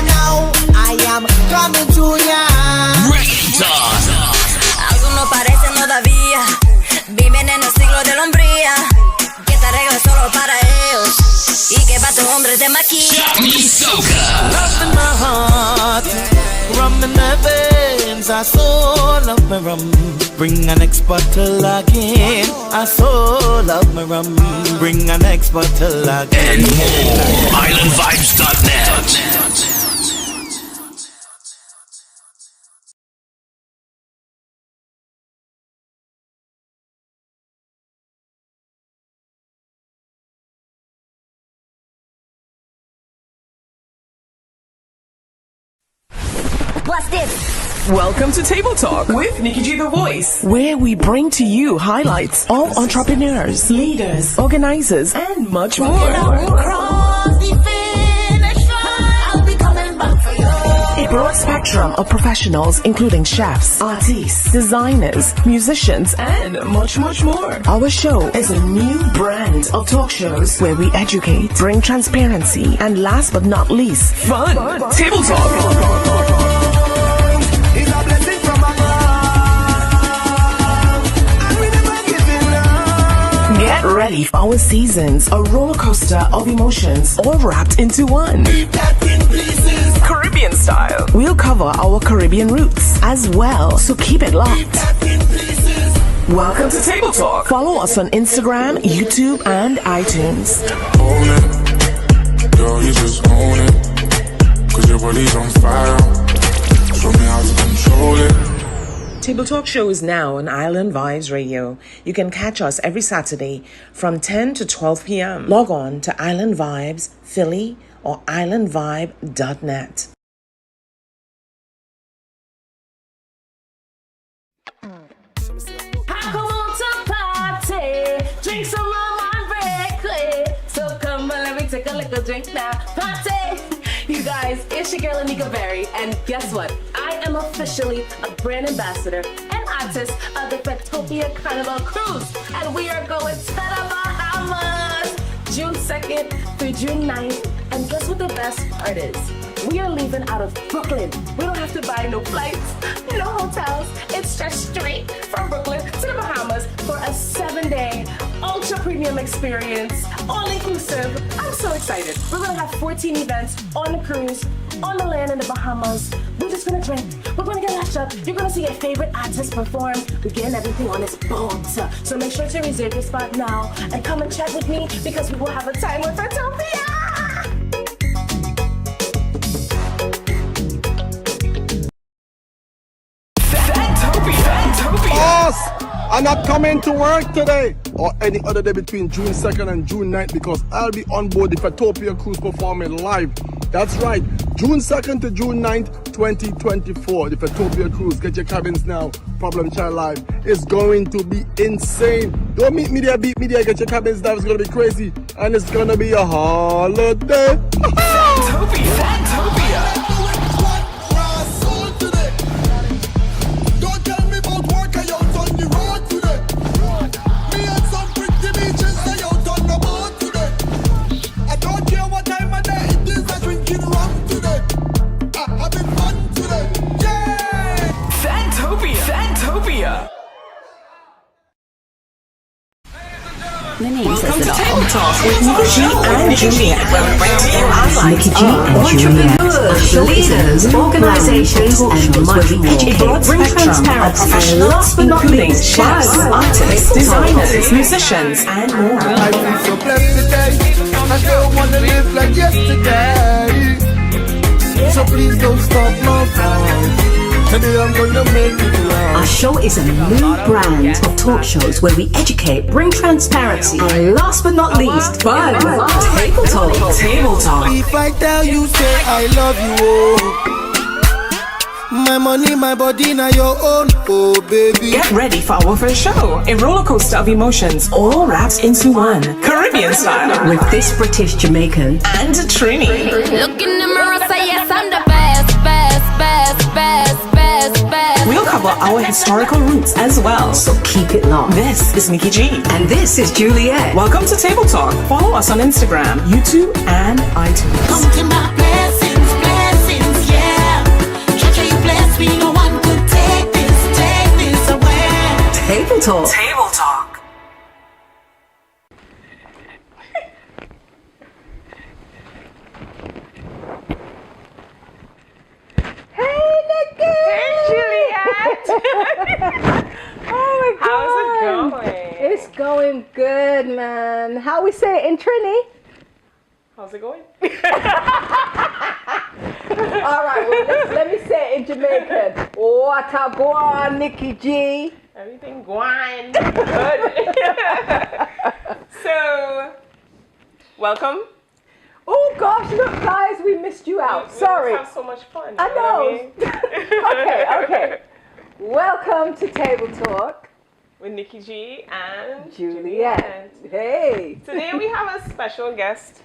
now. I am coming to ya. Reggaeton. Algunos parecen todavía. Viven en el siglo de la hombría. Que esta regla es solo para ellos. Y que para tus hombres de maquilla. Soca. Love in my heart, rum in my veins. I so love my rum. Bring an next bottle again. I so love my rum. Bring an next bottle again. And more. IslandVibes.net. What's this? Welcome to Table Talk with Nikki G The Voice, where we bring to you highlights of entrepreneurs, leaders, organizers, and much more. Cross the finish line. I'll be coming back for you. A broad spectrum of professionals, including chefs, artists, designers, musicians, and much, much more. Our show is a new brand of talk shows where we educate, bring transparency, and last but not least, fun. Table Talk. Get ready for our seasons, a roller coaster of emotions, all wrapped into one. Caribbean style. We'll cover our Caribbean roots as well, so keep it locked. Welcome to Table Talk. Follow us on Instagram, YouTube, and iTunes. Own it, girl, you just own it. 'Cause your body's on fire. Show me how to control it. Table Talk Show is now on Island Vibes Radio. You can catch us every Saturday from 10 to 12 p.m. Log on to Island Vibes Philly or islandvibe.net. I come on to party, drink some rum and break it. So come on, let me take a little drink now. Party! You guys, it's your girl Anika Berry, and guess what? I am officially a brand ambassador and artist of the Fatopia Carnival Cruise, and we are going to the Bahamas June 2nd through June 9th. And guess what the best part is? We are leaving out of Brooklyn. We don't have to buy no flights, no hotels. It's just straight from Brooklyn to the Bahamas for a 7-day ultra premium experience, all inclusive. I'm so excited. We're gonna have 14 events on the cruise, on the land in the Bahamas. We're just gonna drink. We're gonna get lashed up. You're gonna see your favorite artists perform. We're getting everything on this boat. So make sure to reserve your spot now and come and chat with me because we will have a time with Fatopia. Boss, I'm not coming to work today or any other day between June 2nd and June 9th because I'll be on board the Fatopia Cruise performing live. That's right, June 2nd to June 9th, 2024. The Fatopia Cruise. Get your cabins now. Problem Child Live. It's going to be insane. Don't meet me there, beat me there. Get your cabins now. It's going to be crazy. And it's going to be a holiday. Fatopia. The name Welcome says to it Table all. Talk with Nikki G and Juliet, where we bring to you Nikki highlights G and Juliet. A show is leaders, a organizations, and much more. a broad Bring spectrum of transparency. professionals, Last but not including least, chefs, artists, designers, musicians, and more. I feel so blessed today. I don't wanna live like yesterday. So please don't stop my vibe. Today I'm gonna make it right. Our show is a new brand of talk shows where we educate, bring transparency, and last but not least, fun. Table Talk. Table Talk. If I tell you, say I love you, oh. My money, my body, now your own, oh baby. Get ready for our first show, a roller coaster of emotions, all wrapped into one, Caribbean style, With this British Jamaican and Trini. Look in the mirror, say yes, I'm the best, best, best, best, best, best. We'll cover our historical roots as well. so keep it locked. This is Nikki G. And this is Juliet. Welcome to Table Talk. Follow us on Instagram, YouTube, and iTunes. Counting my blessings, blessings, yeah. Treasure you bless me, no one could take this away. Table Talk. Table Talk. Oh my How's it God. going? It's going good, man. How we say it in Trini? How's it going? All right, well, let me say it in Jamaican. What a go on, Nikki G. Everything going good. So, welcome. Oh gosh, look, guys, we missed you out. We Sorry. always have so much fun. I you know know. what I mean? Okay. Welcome to Table Talk, With Nikki G and Juliet. Hey. Today we have a special guest.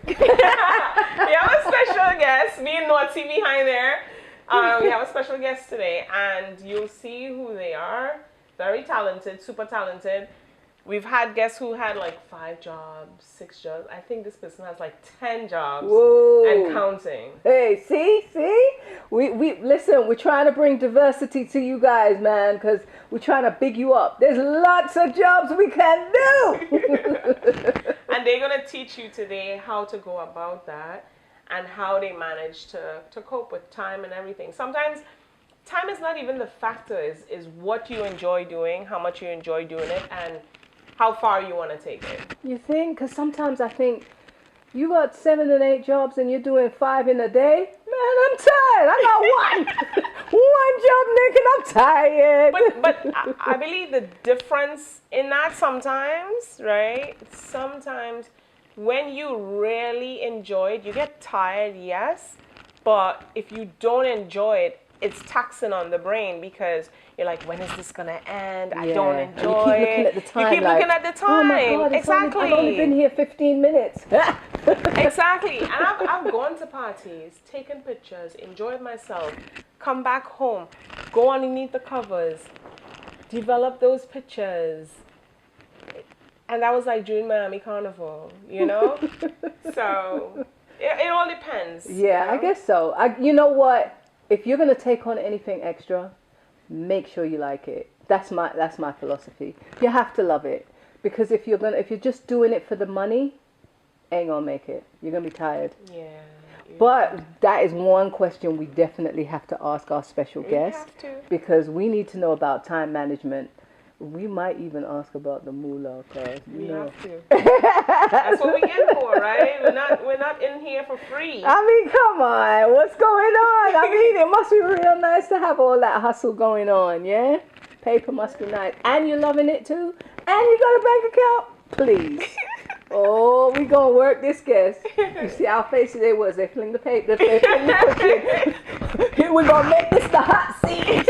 We have a special guest. Me and Naughty behind there. We have a special guest today, and you'll see who they are. Very talented, super talented. We've had guests who had like 5 jobs, 6 jobs. I think this person has like 10 jobs. Whoa. And counting. Hey, see? We listen, we're trying to bring diversity to you guys, man, because we're trying to big you up. There's lots of jobs we can do. And they're going to teach you today how to go about that and how they manage to cope with time and everything. Sometimes time is not even the factor, is what you enjoy doing, how much you enjoy doing it, and how far you want to take it. You think? Because sometimes I think you got 7 and 8 jobs and you're doing 5 in a day. Man, I'm tired. I got one job, Nick, and I'm tired. But I believe the difference in that sometimes, right? Sometimes when you really enjoy it, you get tired, yes. But if you don't enjoy it, it's taxing on the brain because you're like, when is this gonna end? I don't enjoy it. You keep looking at the time. You keep looking at the time. Oh my God, Exactly. I've only been here 15 minutes. Exactly. And I've gone to parties, taken pictures, enjoyed myself, come back home, go underneath the covers, develop those pictures. And that was like during Miami Carnival, you know? So it all depends. Yeah, you know? I guess so. You know what? If you're gonna take on anything extra, make sure you like it. That's my philosophy. You have to love it, because if you're just doing it for the money, ain't gonna make it. You're gonna be tired. Yeah. But that is one question we definitely have to ask our special guest, have to. because we need to know about time management. We might even ask about the moolah, cause We have to. That's what we in for, right? We're not in here for free. I mean, come on, what's going on? I mean, it must be real nice to have all that hustle going on, yeah? Paper must be nice. And you're loving it too? And you got a bank account? Please. Oh, we gonna work this guest. You see our faces, they was. They fling the paper, they fling the cushion. We're gonna make this the hot seat.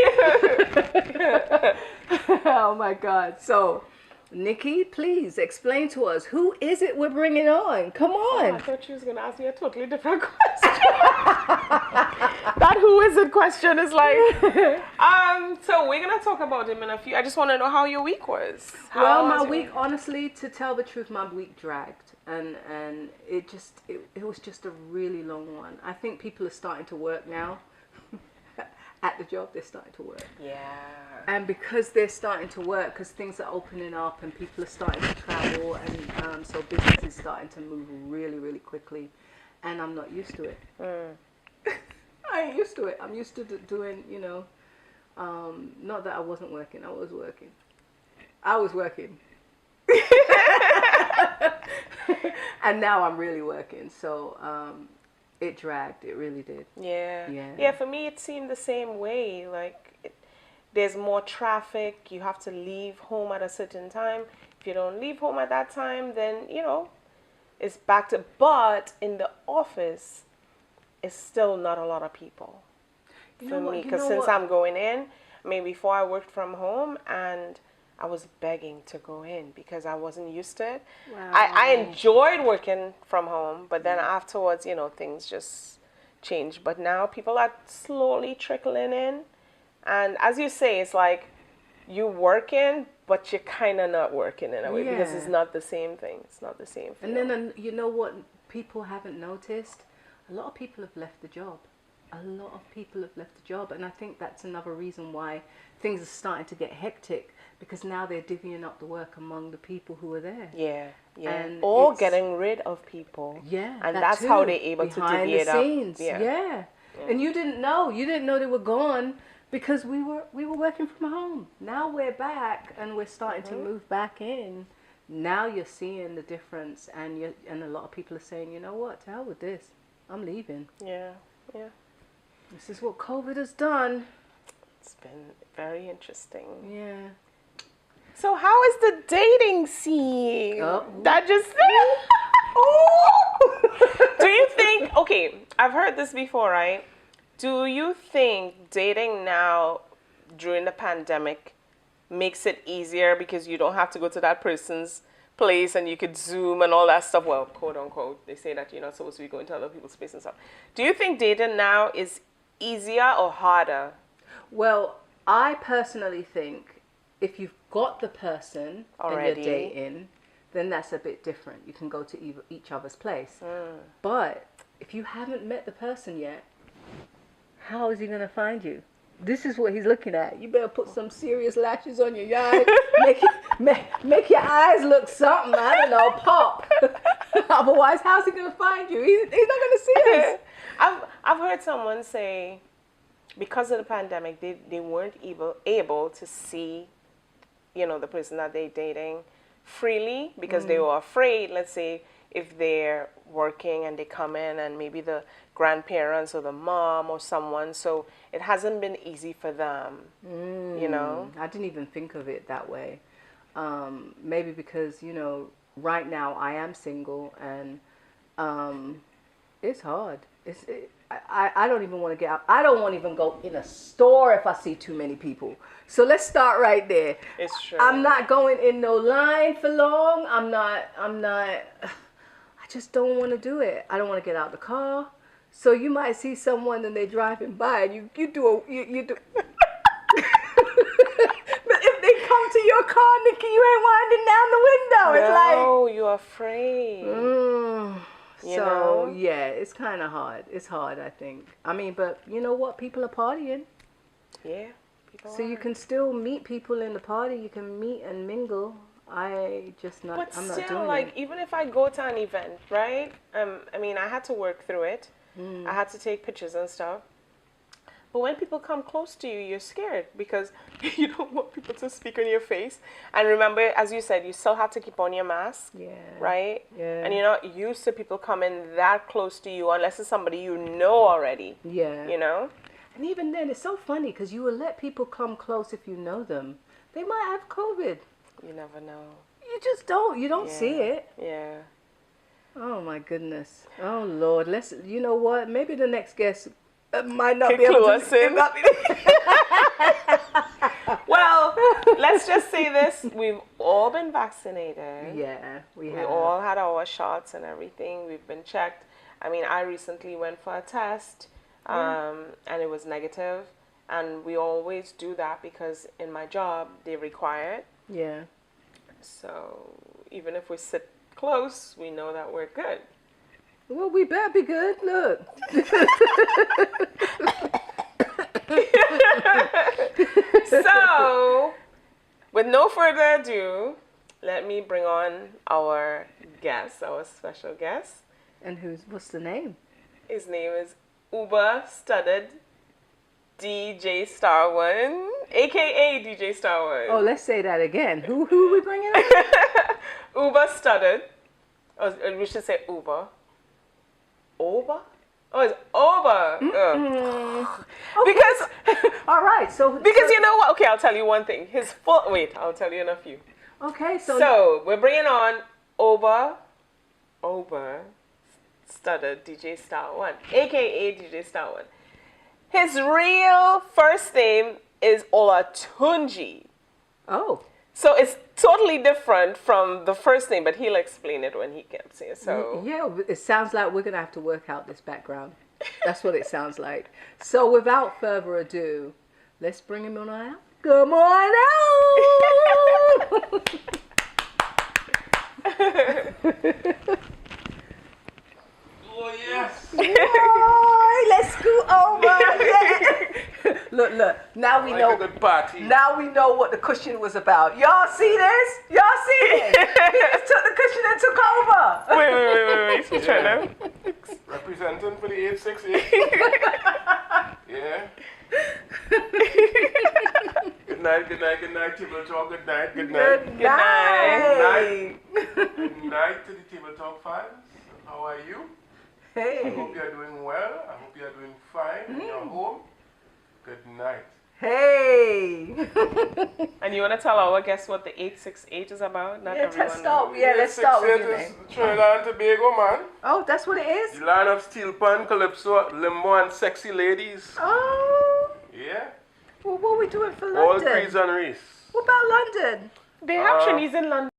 Oh my God. So, Nikki, please explain to us, who is it we're bringing on? Come on. I thought you was going to ask me a totally different question. That who is it question is like, so we're going to talk about him in a few. I just want to know how your week was. Well, my week, honestly, to tell the truth, my week dragged. And it was just a really long one. I think people are starting to work now. at the job, they're starting to work. Yeah. And because they're starting to work, because things are opening up and people are starting to travel, and so business is starting to move really, really quickly. And I'm not used to it. I ain't used to it. I'm used to doing, not that I wasn't working. I was working. And now I'm really working. So it dragged. It really did. Yeah, for me it seemed the same way. Like there's more traffic. You have to leave home at a certain time. If you don't leave home at that time, then it's back to, but in the office it's still not a lot of people for me, because since I'm going in, before I worked from home, and I was begging to go in because I wasn't used to it. Wow. I enjoyed working from home, but then afterwards, things just changed. But now people are slowly trickling in. And as you say, it's like you working, but you're kind of not working in a way, because it's not the same thing. It's not the same thing. And then, you know what people haven't noticed? A lot of people have left the job. And I think that's another reason why things are starting to get hectic, because now they're divvying up the work among the people who are there. Yeah. And or getting rid of people. Yeah. And that's how they're able to divvy it up. Behind the scenes. Yeah. And you didn't know they were gone, because we were working from home. Now we're back and we're starting to move back in. Now you're seeing the difference, and a lot of people are saying, you know what, to hell with this. I'm leaving. Yeah. This is what COVID has done. It's been very interesting. Yeah. So how is the dating scene? Oh. That just... Do you think... Okay, I've heard this before, right? Do you think dating now during the pandemic makes it easier because you don't have to go to that person's place and you could Zoom and all that stuff? Well, quote unquote, they say that you're not supposed to be going to other people's space and stuff. Do you think dating now is easier or harder? Well, I personally think if you've got the person already and you're dating, then that's a bit different. You can go to each other's place. But if you haven't met the person yet, how is he going to find you? This is what he's looking at. You better put some serious lashes on your eye. make your eyes look something. I don't know, pop. Otherwise, how's he going to find you? He's not going to see us. I've heard someone say, because of the pandemic, they weren't able to see, the person that they're dating freely, because they were afraid, let's say, if they're working and they come in and maybe the grandparents or the mom or someone, so it hasn't been easy for them, I didn't even think of it that way. Maybe because, right now I am single, and it's hard. I don't even want to get out. I don't want to even go in a store if I see too many people. So let's start right there. It's true. I'm not going in no line for long. I'm not, I just don't want to do it. I don't want to get out the car. So you might see someone and they're driving by, and you do. But if they come to your car, Nikki, you ain't winding down the window. It's like, no, you're afraid. So yeah, it's kind of hard. It's hard, I think. But you know what? People are partying. Yeah. So you can still meet people in the party. You can meet and mingle. I'm not doing it. Even if I go to an event, right? I had to work through it. I had to take pictures and stuff. But when people come close to you, you're scared because you don't want people to speak on your face. And remember, as you said, you still have to keep on your mask, right? Yeah. And you're not used to people coming that close to you unless it's somebody you know already. Yeah. And even then, it's so funny because you will let people come close if you know them. They might have COVID. You never know. You just don't. You don't see it. Yeah. Oh, my goodness. Oh, Lord. You know what? Maybe the next guest might not be able to. Well, let's just say this. We've all been vaccinated. Yeah, we have. We all had our shots and everything. We've been checked. I recently went for a test, and it was negative. And we always do that because in my job, they require it. Yeah. So even if we sit close, we know that we're good. Well, we better be good. Look. So, with no further ado, let me bring on our guest, our special guest. And what's the name? His name is Uber Studded DJ Star One, aka DJ Star One. Oh, let's say that again. Who are we bringing in? Uber Studded. Oh, we should say Uber. Oba? Oh, it's Oba. Because all right, because you know what? Okay, I'll tell you one thing. I'll tell you in a few. Okay, so we're bringing on Oba Studded DJ Star One, aka DJ Star One. His real first name is Olatunji. Oh. So it's totally different from the first name, but he'll explain it when he gets here. So yeah, it sounds like we're gonna have to work out this background. That's what it sounds like. So without further ado, let's bring him on out. Come on out. Oh yes. Boy, let's scoot over. Yeah. Look. Now we know. A good party. Now we know what the cushion was about. Y'all see this? Y'all see it? He just took the cushion and took over. Wait. He's trying to representing for the 868. Yeah. Good night, Table Talk. Good night. Good night To the Table Talk fans. How are you? Hey. I hope you're doing well. I hope you're doing fine in your home. Good night. Hey. And you want to tell our guests what the 868 is about? Let's start with you. It's Trinidad and Tobago, man. Oh, that's what it is? The land of steel pan, calypso, limbo, and sexy ladies. Oh. Yeah. Well, what are we doing for London? All creeds and race. What about London? They have Chinese in London.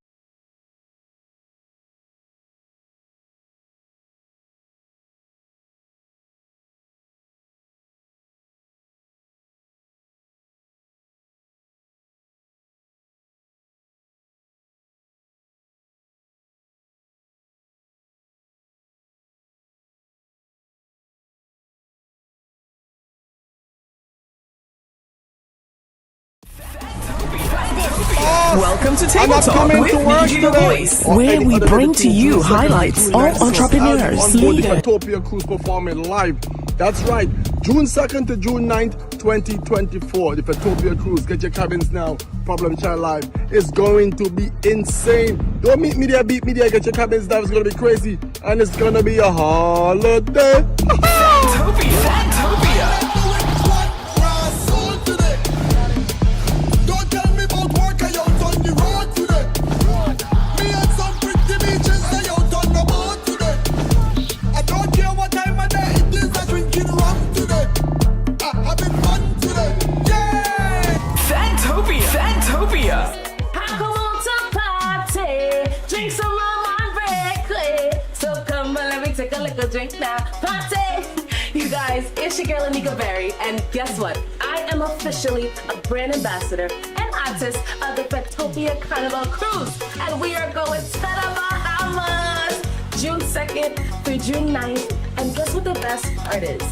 Welcome to Table Talk with Nikki the Voice, where we bring to you highlights of entrepreneurs, leaders. Utopia Cruise performing live. That's right, June 2nd to June 9th, 2024. The Utopia Cruise, get your cabins now. Problem Child Live is going to be insane. Don't meet media, beat media, get your cabins now. It's going to be crazy, and it's going to be a holiday. Fantopia. Drink now, party! You guys, it's your girl Anika Berry, and guess what? I am officially a brand ambassador and artist of the Fantopia Carnival Cruise, and we are going to the Bahamas June 2nd through June 9th. And guess what the best part is?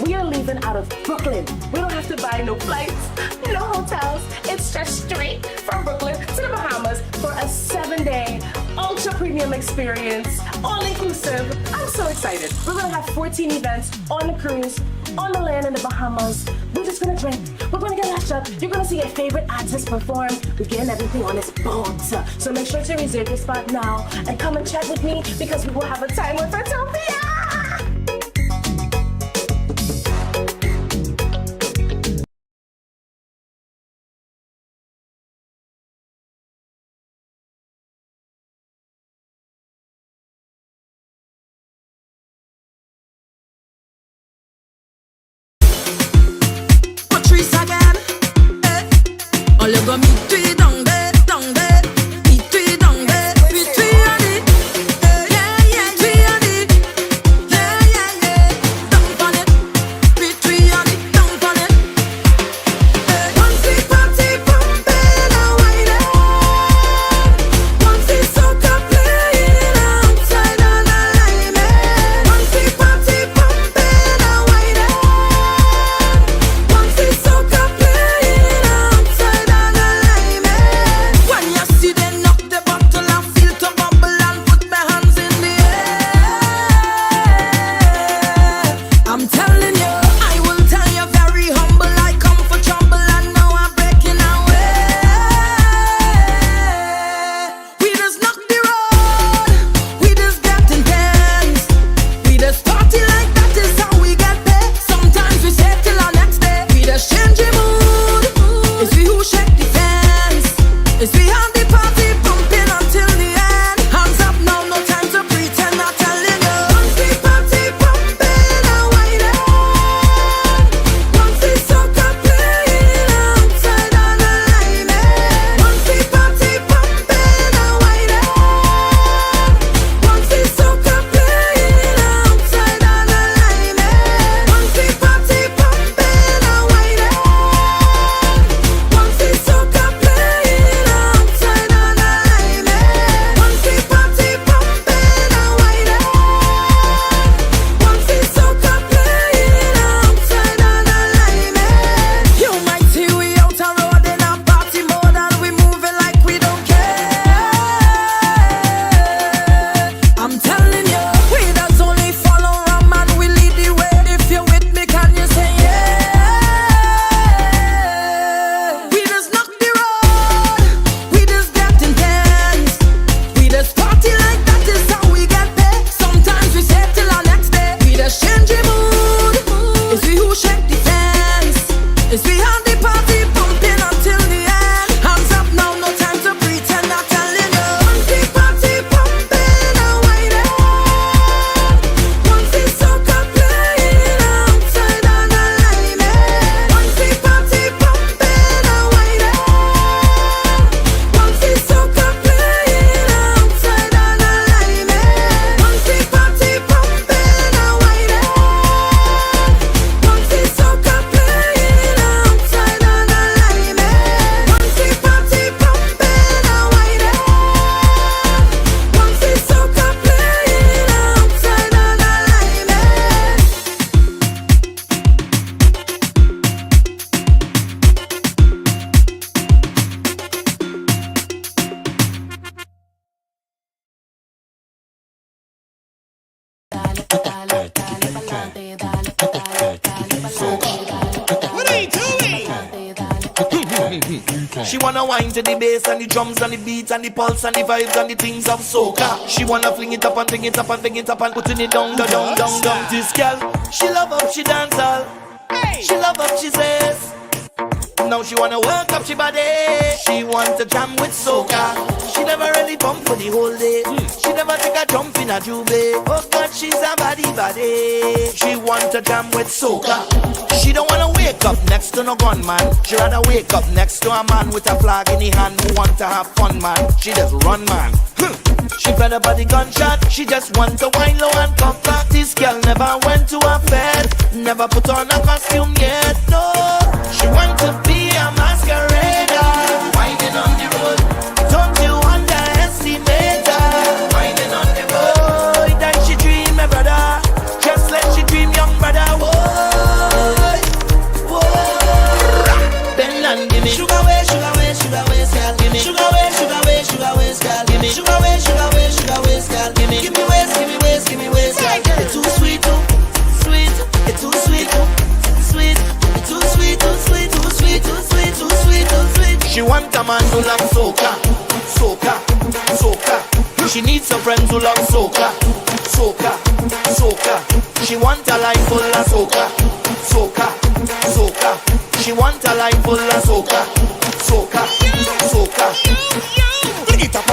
We are leaving out of Brooklyn. We don't have to buy no flights, no hotels. It's just straight from Brooklyn to the Bahamas for a 7-day ultra premium experience, all inclusive. I'm so excited. We're gonna have 14 events on the cruise, on the land in the Bahamas. We're just gonna drink. We're gonna get lashed up. You're gonna see your favorite artists perform. We're getting everything on this boat. So make sure to reserve your spot now and come and chat with me because we will have a time with Fantopia. All you got me to it down there, down there. It to it down there, it to it on it. Yeah, yeah, to it on it. Yeah, yeah, yeah. Down on it, it to it on it, down on it. Once it party pumping and winding, once it soca playing outside on the line. Once it party pumping and winding, once it soca playing outside. wanna wine to the bass and the drums and the beats and the pulse and the vibes and the things of soca. She wanna fling it up and fling it up and fling it up and putting it down, down, down, down, down. This girl, she love up, she dance all. She love up, she says. Now she wanna work up she body. She want to jam with soca. She never really bump for the whole day. She never take a jump in a juve. Oh God, she's a body. She want to jam with soca. She don't wanna wake up next to no gunman. She rather wake up next to a man with a flag in the hand who want to have fun, man. She just run, man. She fed up by the gunshot. She just want to wine low and come back. This girl never went to a fed. Never put on a costume yet, no. She want to be a masquerader. Winding on the road. Don't you underestimate her. Winding on the road. Oh, that she dream, my brother. Just let she dream, young brother. Whoa, whoa. Bend and give me sugar way, girl. Give me sugar way, girl. Give me sugar way, girl. Give me waist, girl. It's too sweet, too sweet. It's too sweet, too sweet. It's too sweet, too sweet, too sweet, too sweet, too sweet, too sweet. She want a man who love soca, soca, soca. She needs a friend who love soca, soca, soca. She want a life full of soca, soca, soca. She want a life full of soca, soca, soca.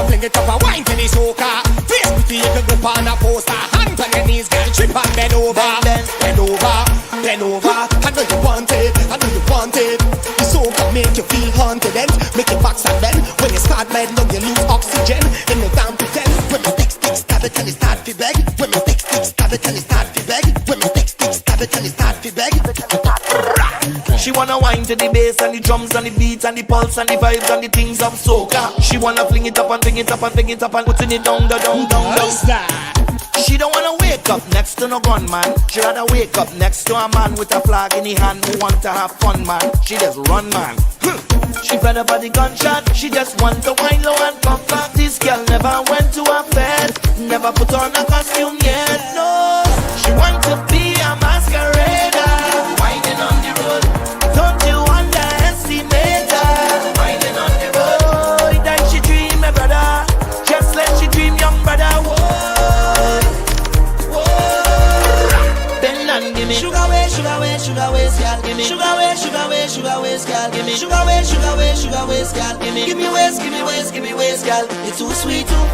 Fling it up and wine to the soca. Face pretty, you can go on a poster. Hands on your knees, girl, trip and bend over. Bend over, bend over. I know you want it, I know you want it. The soca make you feel haunted and make your back stand bend. When you start mad, now you lose oxygen. In the down pretend. When my stick stab it and it start to beg. When my stick stab it and it start to beg. When my stick stab it and it start to beg. She wanna wine to the bass and the drums and the beats and the pulse and the vibes and the things of soca. She wanna fling it up and fling it up and fling it up and putting it down, down, down, down, down. She don't wanna wake up next to no gunman. She rather wake up next to a man with a flag in the hand who want to have fun, man. She just run, man. She fed up by the gunshot. She just want to wine low and come back. This girl never went to a fed. Never put on a costume yet, no. She want to be a masquerader. Winding on the road. Don't you underestimate her. Winding on the road. Oh, that she dream, my brother. Just let she dream, young brother. Whoa, whoa. Bend and give me sugar way, girl. Give me sugar way, girl. Give me sugar way, girl. Give me waist, girl. It's too sweet, too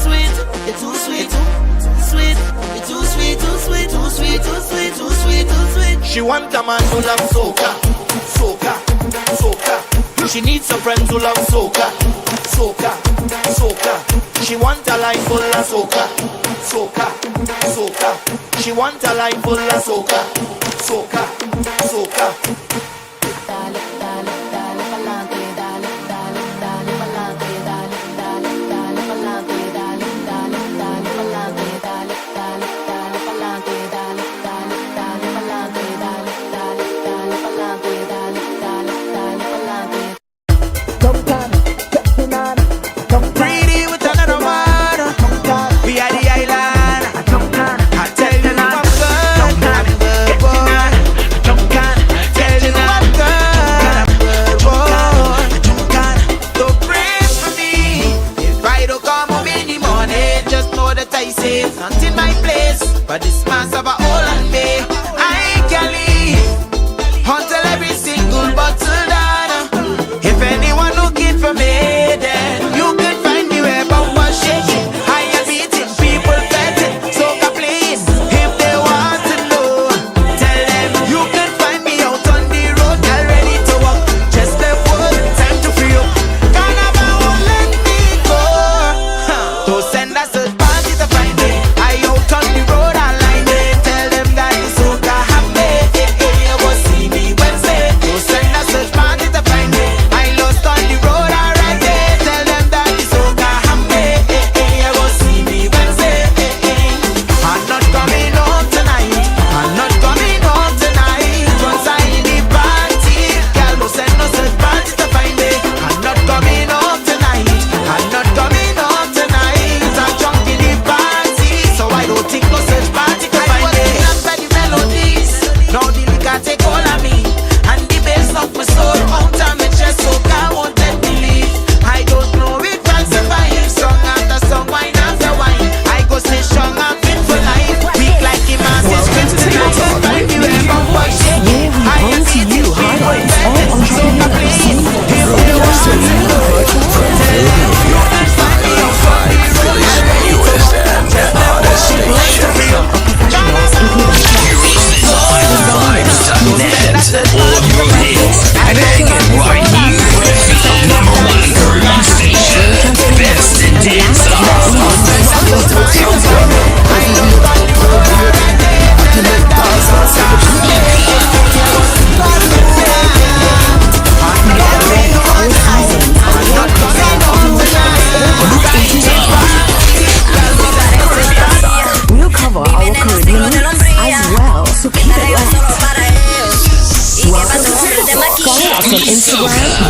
sweet. It's too sweet, too sweet. It's too sweet, too sweet, too sweet, too sweet, too sweet, too sweet. She want a man who love soca, soca, soca. She needs a friend who love soca, soca, soca. She want a life full of soca, soca, soca. She want a life full of soca, soca, soca. Dale, dale, dale pa'lante, dale, dale, dale pa'lante, dale, dale, dale pa'lante, dale, dale, dale pa'lante, dale, dale, dale pa'lante, dale, dale, dale pa'lante, dale, dale, dale pa'lante, dale, dale, dale pa'lante. Greedy with another man. We are the island. I tell you now I'm good. I'm good, boy. Tell you now I'm good, boy. So pray for me. If I don't come home in the morning, just know that I say it's not in my place. But this man's of a hole on me. I can leave until every single bottle done. If anyone looking for me, then you can find me where bumper shaking. I am beating people betting, soca playing. If they want to know, tell them you can find me out on the road, all ready to walk. Just left work, time to free up. Carnival won't let me go. To send us a party to find me. I out on the road, I line it. Philadelphia.